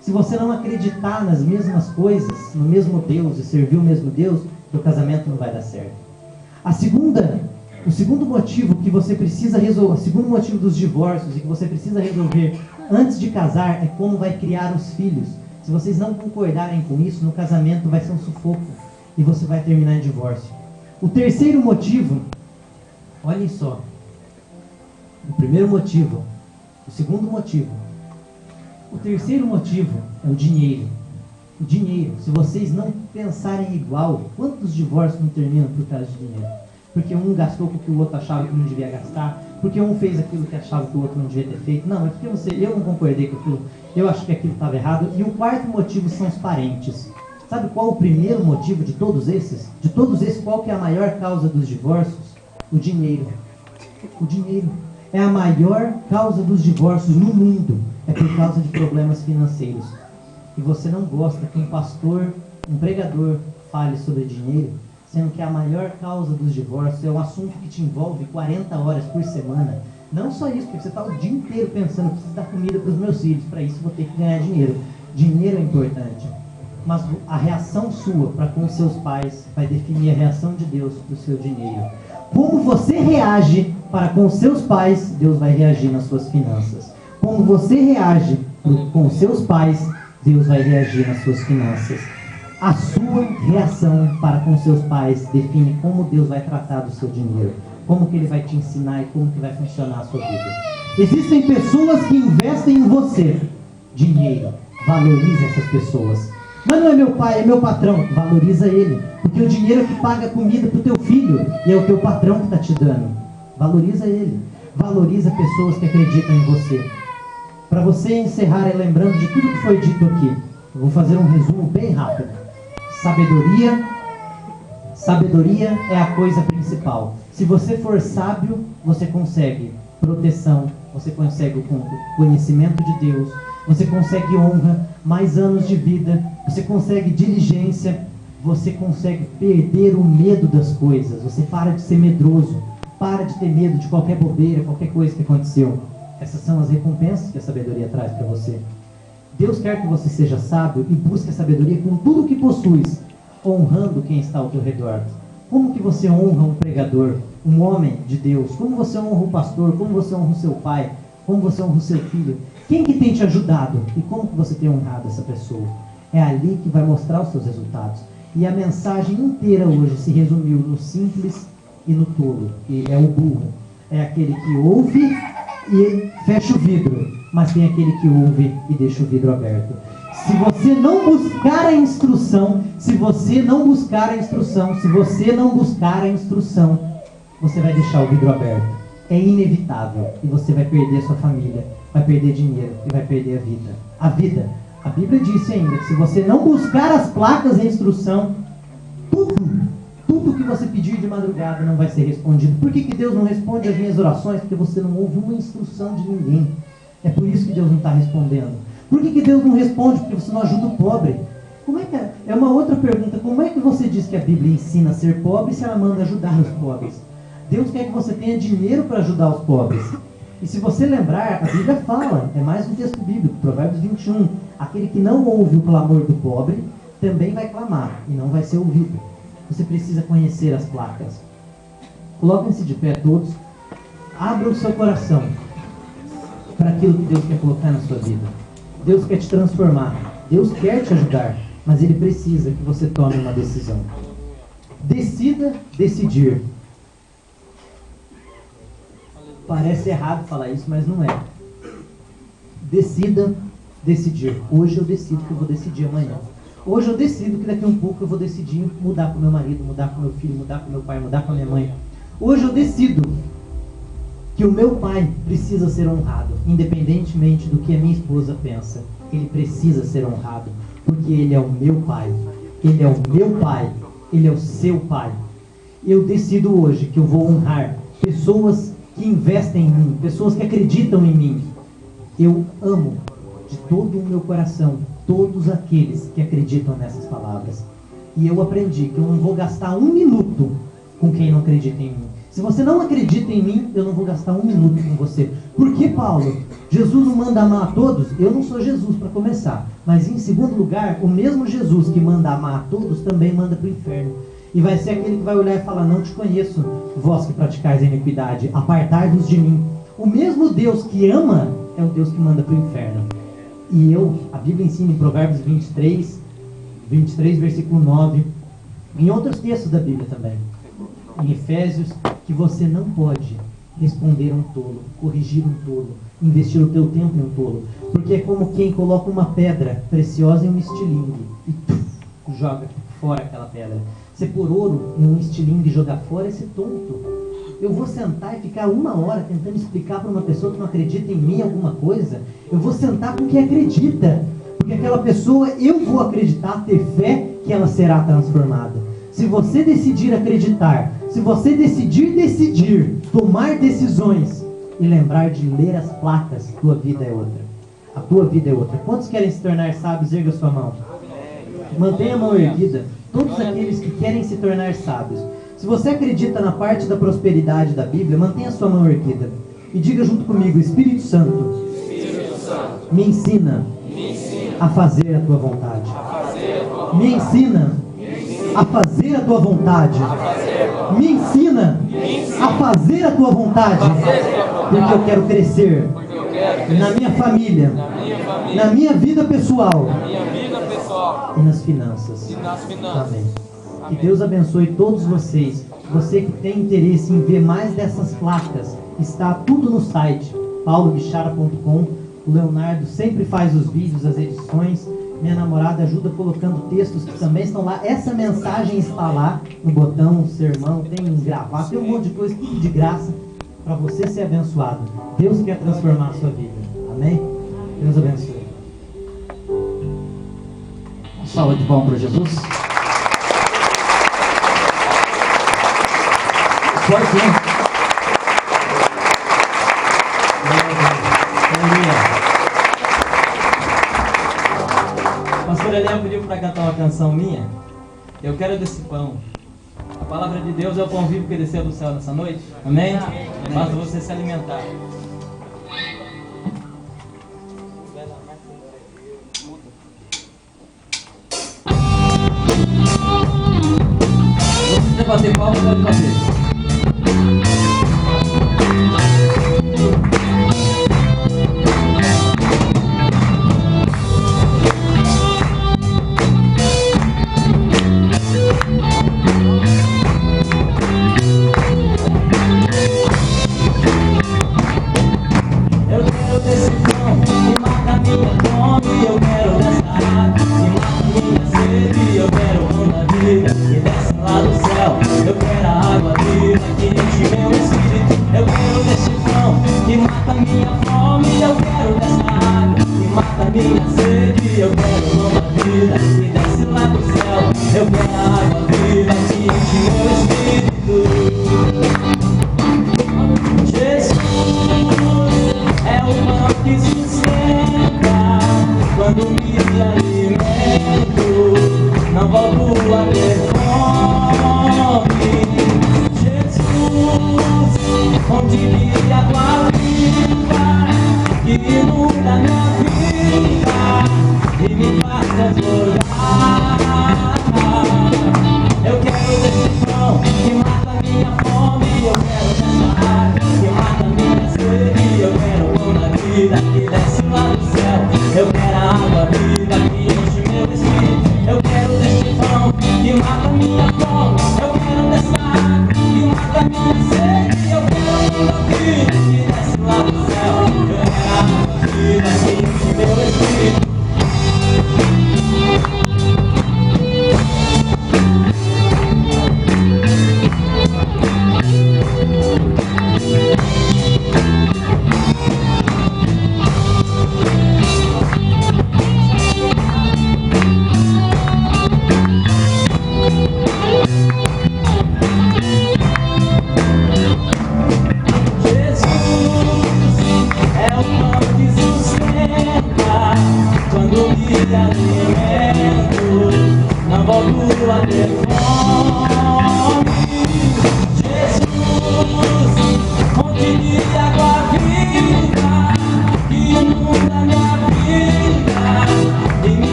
Speaker 1: Se você não acreditar nas mesmas coisas, no mesmo Deus e servir o mesmo Deus, o casamento não vai dar certo. O segundo motivo que você precisa resolver, o segundo motivo dos divórcios e que você precisa resolver antes de casar é como vai criar os filhos. Se vocês não concordarem com isso, no casamento vai ser um sufoco e você vai terminar em divórcio. O terceiro motivo, olhem só, o primeiro motivo, o segundo motivo, o terceiro motivo é o dinheiro. O dinheiro, se vocês não pensarem igual, quantos divórcios não terminam por causa de dinheiro? Porque um gastou com o que o outro achava que não devia gastar, porque um fez aquilo que achava que o outro não devia ter feito. Não, é porque eu não concordei com aquilo, eu acho que aquilo estava errado. E o quarto motivo são os parentes. Sabe qual o primeiro motivo de todos esses? De todos esses, qual que é a maior causa dos divórcios? O dinheiro. O dinheiro é a maior causa dos divórcios no mundo. É por causa de problemas financeiros. E você não gosta que um pastor, um pregador fale sobre dinheiro, sendo que a maior causa dos divórcios é um assunto que te envolve 40 horas por semana. Não só isso, porque você está o dia inteiro pensando, preciso dar comida para os meus filhos, para isso vou ter que ganhar dinheiro. Dinheiro é importante. Mas a reação sua para com os seus pais vai definir a reação de Deus para o seu dinheiro. Como você reage para com seus pais, Deus vai reagir nas suas finanças. Como você reage com seus pais, Deus vai reagir nas suas finanças. A sua reação para com seus pais define como Deus vai tratar do seu dinheiro, como que Ele vai te ensinar e como que vai funcionar a sua vida. Existem pessoas que investem em você dinheiro. Valorize essas pessoas. Mas não é meu pai, é meu patrão. Valoriza ele, porque o dinheiro é que paga comida para o teu filho e é o teu patrão que está te dando. Valoriza ele. Valoriza pessoas que acreditam em você. Para você encerrar e lembrando de tudo que foi dito aqui, eu vou fazer um resumo bem rápido. Sabedoria é a coisa principal. Se você for sábio, você consegue proteção, você consegue o conhecimento de Deus, você consegue honra, mais anos de vida, você consegue diligência, você consegue perder o medo das coisas, você para de ser medroso, para de ter medo de qualquer bobeira, qualquer coisa que aconteceu. Essas são as recompensas que a sabedoria traz para você. Deus quer que você seja sábio e busque a sabedoria com tudo o que possuis, honrando quem está ao teu redor. Como que você honra um pregador, um homem de Deus? Como você honra o pastor? Como você honra o seu pai? Como você honra o seu filho? Quem que tem te ajudado? E como que você tem honrado essa pessoa? É ali que vai mostrar os seus resultados. E a mensagem inteira hoje se resumiu no simples e no tolo. E é o burro. É aquele que ouve e fecha o vidro, mas tem aquele que ouve e deixa o vidro aberto. Se você não buscar a instrução, você vai deixar o vidro aberto. É inevitável. E você vai perder a sua família, vai perder dinheiro e vai perder a vida. A Bíblia disse ainda que se você não buscar as placas e a instrução, tudo que você pedir de madrugada não vai ser respondido. Por que Deus não responde às minhas orações? Porque você não ouve uma instrução de ninguém. É por isso que Deus não está respondendo. Por que Deus não responde? Porque você não ajuda o pobre. É uma outra pergunta. Como é que você diz que a Bíblia ensina a ser pobre se ela manda ajudar os pobres? Deus quer que você tenha dinheiro para ajudar os pobres. E se você lembrar, a Bíblia fala, é mais um texto bíblico, Provérbios 21. Aquele que não ouve o clamor do pobre, também vai clamar e não vai ser ouvido. Você precisa conhecer as placas. Coloquem-se de pé todos. Abra o seu coração para aquilo que Deus quer colocar na sua vida. Deus quer te transformar. Deus quer te ajudar. Mas Ele precisa que você tome uma decisão. Decida decidir. Parece errado falar isso, mas não é. Decida decidir. Hoje eu decido que eu vou decidir amanhã. Hoje eu decido que daqui a um pouco eu vou decidir mudar com meu marido, mudar com meu filho, mudar com meu pai, mudar com a minha mãe. Hoje eu decido que o meu pai precisa ser honrado, independentemente do que a minha esposa pensa. Ele precisa ser honrado, porque ele é o meu pai. Ele é o meu pai. Ele é o seu pai. Eu decido hoje que eu vou honrar pessoas que investem em mim, pessoas que acreditam em mim. Eu amo de todo o meu coração todos aqueles que acreditam nessas palavras. E eu aprendi que eu não vou gastar um minuto com quem não acredita em mim. Se você não acredita em mim, eu não vou gastar um minuto com você. Por que, Paulo? Jesus não manda amar a todos? Eu não sou Jesus para começar. Mas em segundo lugar, o mesmo Jesus que manda amar a todos também manda para o inferno. E vai ser aquele que vai olhar e falar: não te conheço, vós que praticais a iniquidade, apartai-vos de mim. O mesmo Deus que ama é o Deus que manda para o inferno. E a Bíblia ensina em Provérbios 23, versículo 9, em outros textos da Bíblia também, em Efésios, que você não pode responder um tolo, corrigir um tolo, investir o teu tempo em um tolo, porque é como quem coloca uma pedra preciosa em um estilingue e joga fora aquela pedra. Você pôr ouro em um estilingue e jogar fora é ser tonto. Eu vou sentar e ficar 1 hora tentando explicar para uma pessoa que não acredita em mim alguma coisa? Eu vou sentar com quem acredita, porque aquela pessoa, eu vou acreditar, ter fé que ela será transformada. Se você decidir acreditar, se você decidir, tomar decisões e lembrar de ler as placas, tua vida é outra. A tua vida é outra. Quantos querem se tornar sábios? Erga sua mão. Mantenha a mão erguida. Todos aqueles que querem se tornar sábios. Se você acredita na parte da prosperidade da Bíblia, mantenha a sua mão erguida. E diga junto comigo: Espírito Santo, me ensina a fazer a tua vontade. Me ensina a fazer a tua vontade. Me ensina a fazer a tua vontade, porque eu quero crescer na minha família, na minha vida pessoal e nas finanças. Amém. Que Deus abençoe todos vocês. Você que tem interesse em ver mais dessas placas, está tudo no site paulobichara.com. O Leonardo sempre faz os vídeos, as edições. Minha namorada ajuda colocando textos que também estão lá. Essa mensagem está lá no botão sermão, tem gravado, tem um monte de coisa, tudo de graça, para você ser abençoado. Deus quer transformar a sua vida. Amém? Deus abençoe.
Speaker 2: Uma salva de palmas para Jesus. Pode ser.
Speaker 3: Pastor Eliel pediu para cantar uma canção minha. Eu quero desse pão. A palavra de Deus é o pão vivo que desceu do céu nessa noite. Amém? Basta você se alimentar.
Speaker 2: Você bater palma, pode bater.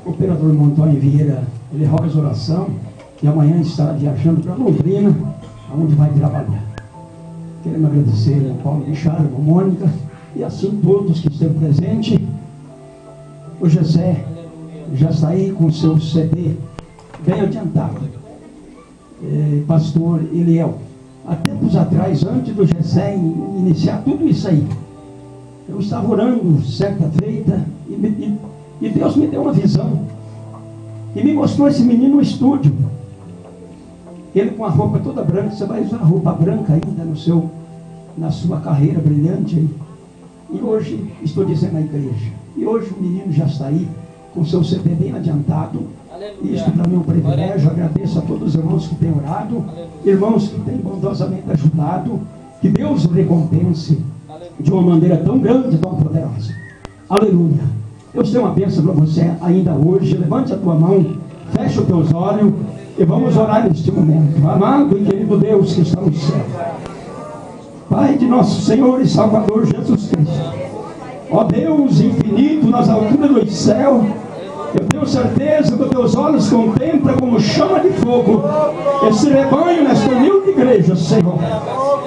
Speaker 4: O operador Montonho Vieira, ele faz oração e amanhã estará viajando para Londrina, onde vai trabalhar. Queremos agradecer ao Paulo Richard, a Mônica e assim todos que estão presentes. O José já está aí com o seu CD bem adiantado. Pastor Eliel, há tempos atrás, antes do José iniciar tudo isso aí, eu estava orando certa feita e Deus me deu uma visão e me mostrou esse menino no estúdio. Ele com a roupa toda branca. Você vai usar a roupa branca ainda na sua carreira brilhante aí. E hoje, estou dizendo na igreja, e hoje o menino já está aí com seu CD bem adiantado. Aleluia. Isso para mim é um privilégio. Agradeço a todos os irmãos que têm orado, aleluia, irmãos que têm bondosamente ajudado. Que Deus o recompense, aleluia, de uma maneira tão grande, tão poderosa. Aleluia. Deus tem uma bênção para você ainda hoje. Levante a tua mão, feche os teus olhos e vamos orar neste momento. Amado e querido Deus que está no céu, Pai de nosso Senhor e Salvador Jesus Cristo, ó Deus infinito nas alturas do céu, eu tenho certeza que os teus olhos contemplam como chama de fogo esse rebanho nesta humilde igreja, Senhor.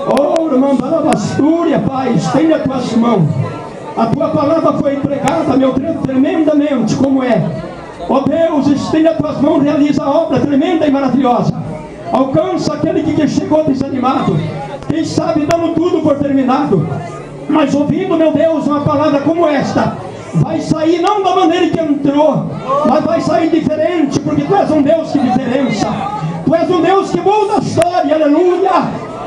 Speaker 4: Oh, mandando a bastúria, Pai, estende as tuas mãos. A tua palavra foi entregada, meu Deus, tremendamente, como é. Ó Deus, estende as tuas mãos, realiza a obra tremenda e maravilhosa. Alcança aquele que chegou desanimado, quem sabe dando tudo por terminado, mas ouvindo, meu Deus, uma palavra como esta, vai sair não da maneira que entrou, mas vai sair diferente, porque tu és um Deus que diferença, tu és um Deus que muda a história, aleluia.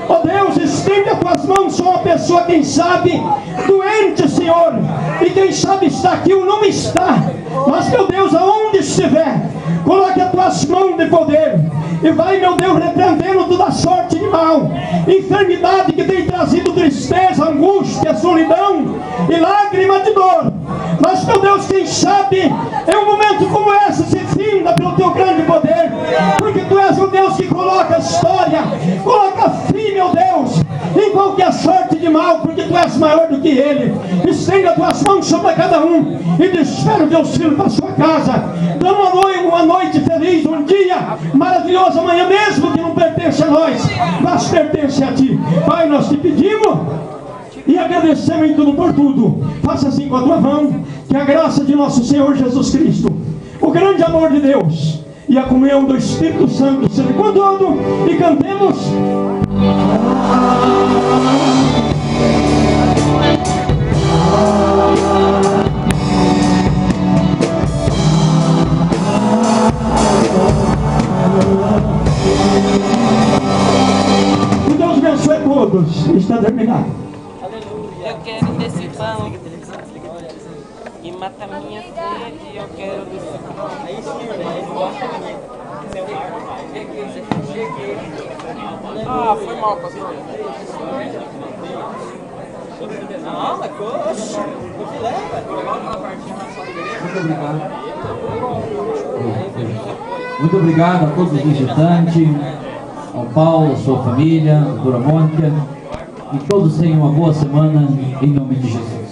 Speaker 4: Ó Deus, estende as tuas mãos, sou uma pessoa, quem sabe, doente, Senhor, e quem sabe está aqui ou não está, mas, meu Deus, aonde estiver, coloque as tuas mãos de poder, e vai, meu Deus, repreendendo toda sorte de mal, enfermidade que tem trazido tristeza, angústia, solidão e lágrima de dor. Mas, meu Deus, quem sabe, em um momento como esse, se finda pelo teu grande poder, porque tu és um Deus que coloca a história, coloca fim, meu Deus, em qualquer sorte de mal, porque tu és maior do que ele. Estenda as tuas mãos sobre cada um e desespera os teus filhos para a sua casa, dando uma noite feliz, um dia maravilhoso, amanhã mesmo que não pertence a nós, mas pertence a ti. Pai, nós te pedimos e agradecemos em tudo por tudo. Faça assim com a tua mão, que a graça de nosso Senhor Jesus Cristo, o grande amor de Deus e a comunhão do Espírito Santo seja com todo, e cantemos. Que Deus abençoe a todos. Está terminado.
Speaker 5: Eu quero desse pão e mata minha sede. Eu quero desse pão. Ah, foi mal, pastor. Não, mas coxa.
Speaker 2: Muito obrigado. Muito obrigado a todos os visitantes, ao Paulo, a sua família, a doutora Mônica, e todos tenham uma boa semana em nome de Jesus.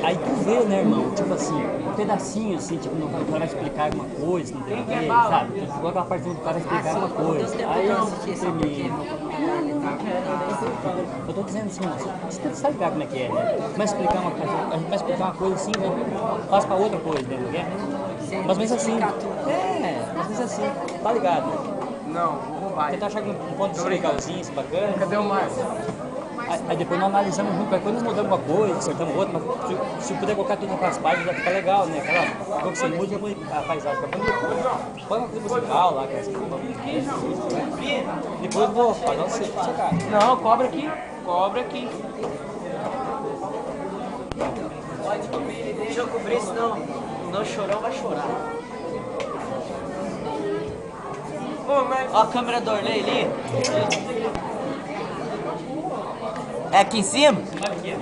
Speaker 6: Aí tu vê, né, irmão, tipo assim, um pedacinho assim, tipo, o cara vai explicar alguma coisa, não tem a ver, sabe? Igual aquela parte do cara vai explicar alguma coisa. Aí termina. Eu tô dizendo assim, você sabe como é que é, né? Mas explicar uma coisa, a gente vai explicar uma coisa assim, né? Passa pra outra coisa, né? Não é? Mas mesmo assim, mas mesmo assim, tá ligado, né?
Speaker 5: Não, vou roubar.
Speaker 6: Você tá achando um ponto de legalzinho, assim, bacana?
Speaker 5: Cadê o Márcio?
Speaker 6: Aí depois nós analisamos junto, aí quando nós mudamos uma coisa, acertamos outra, mas se puder colocar tudo naquelas páginas, já fica legal, né? Aquela coisa que você muda, depois a paisagem fica bonita. Põe uma coisa musical lá, cara. Depois eu vou pagar você, cara.
Speaker 5: Não, cobra aqui. Cobra aqui. Deixa eu cobrir, senão o Chorão vai chorar. Ó a câmera do Orley ali. É aqui em cima?
Speaker 6: Aqui.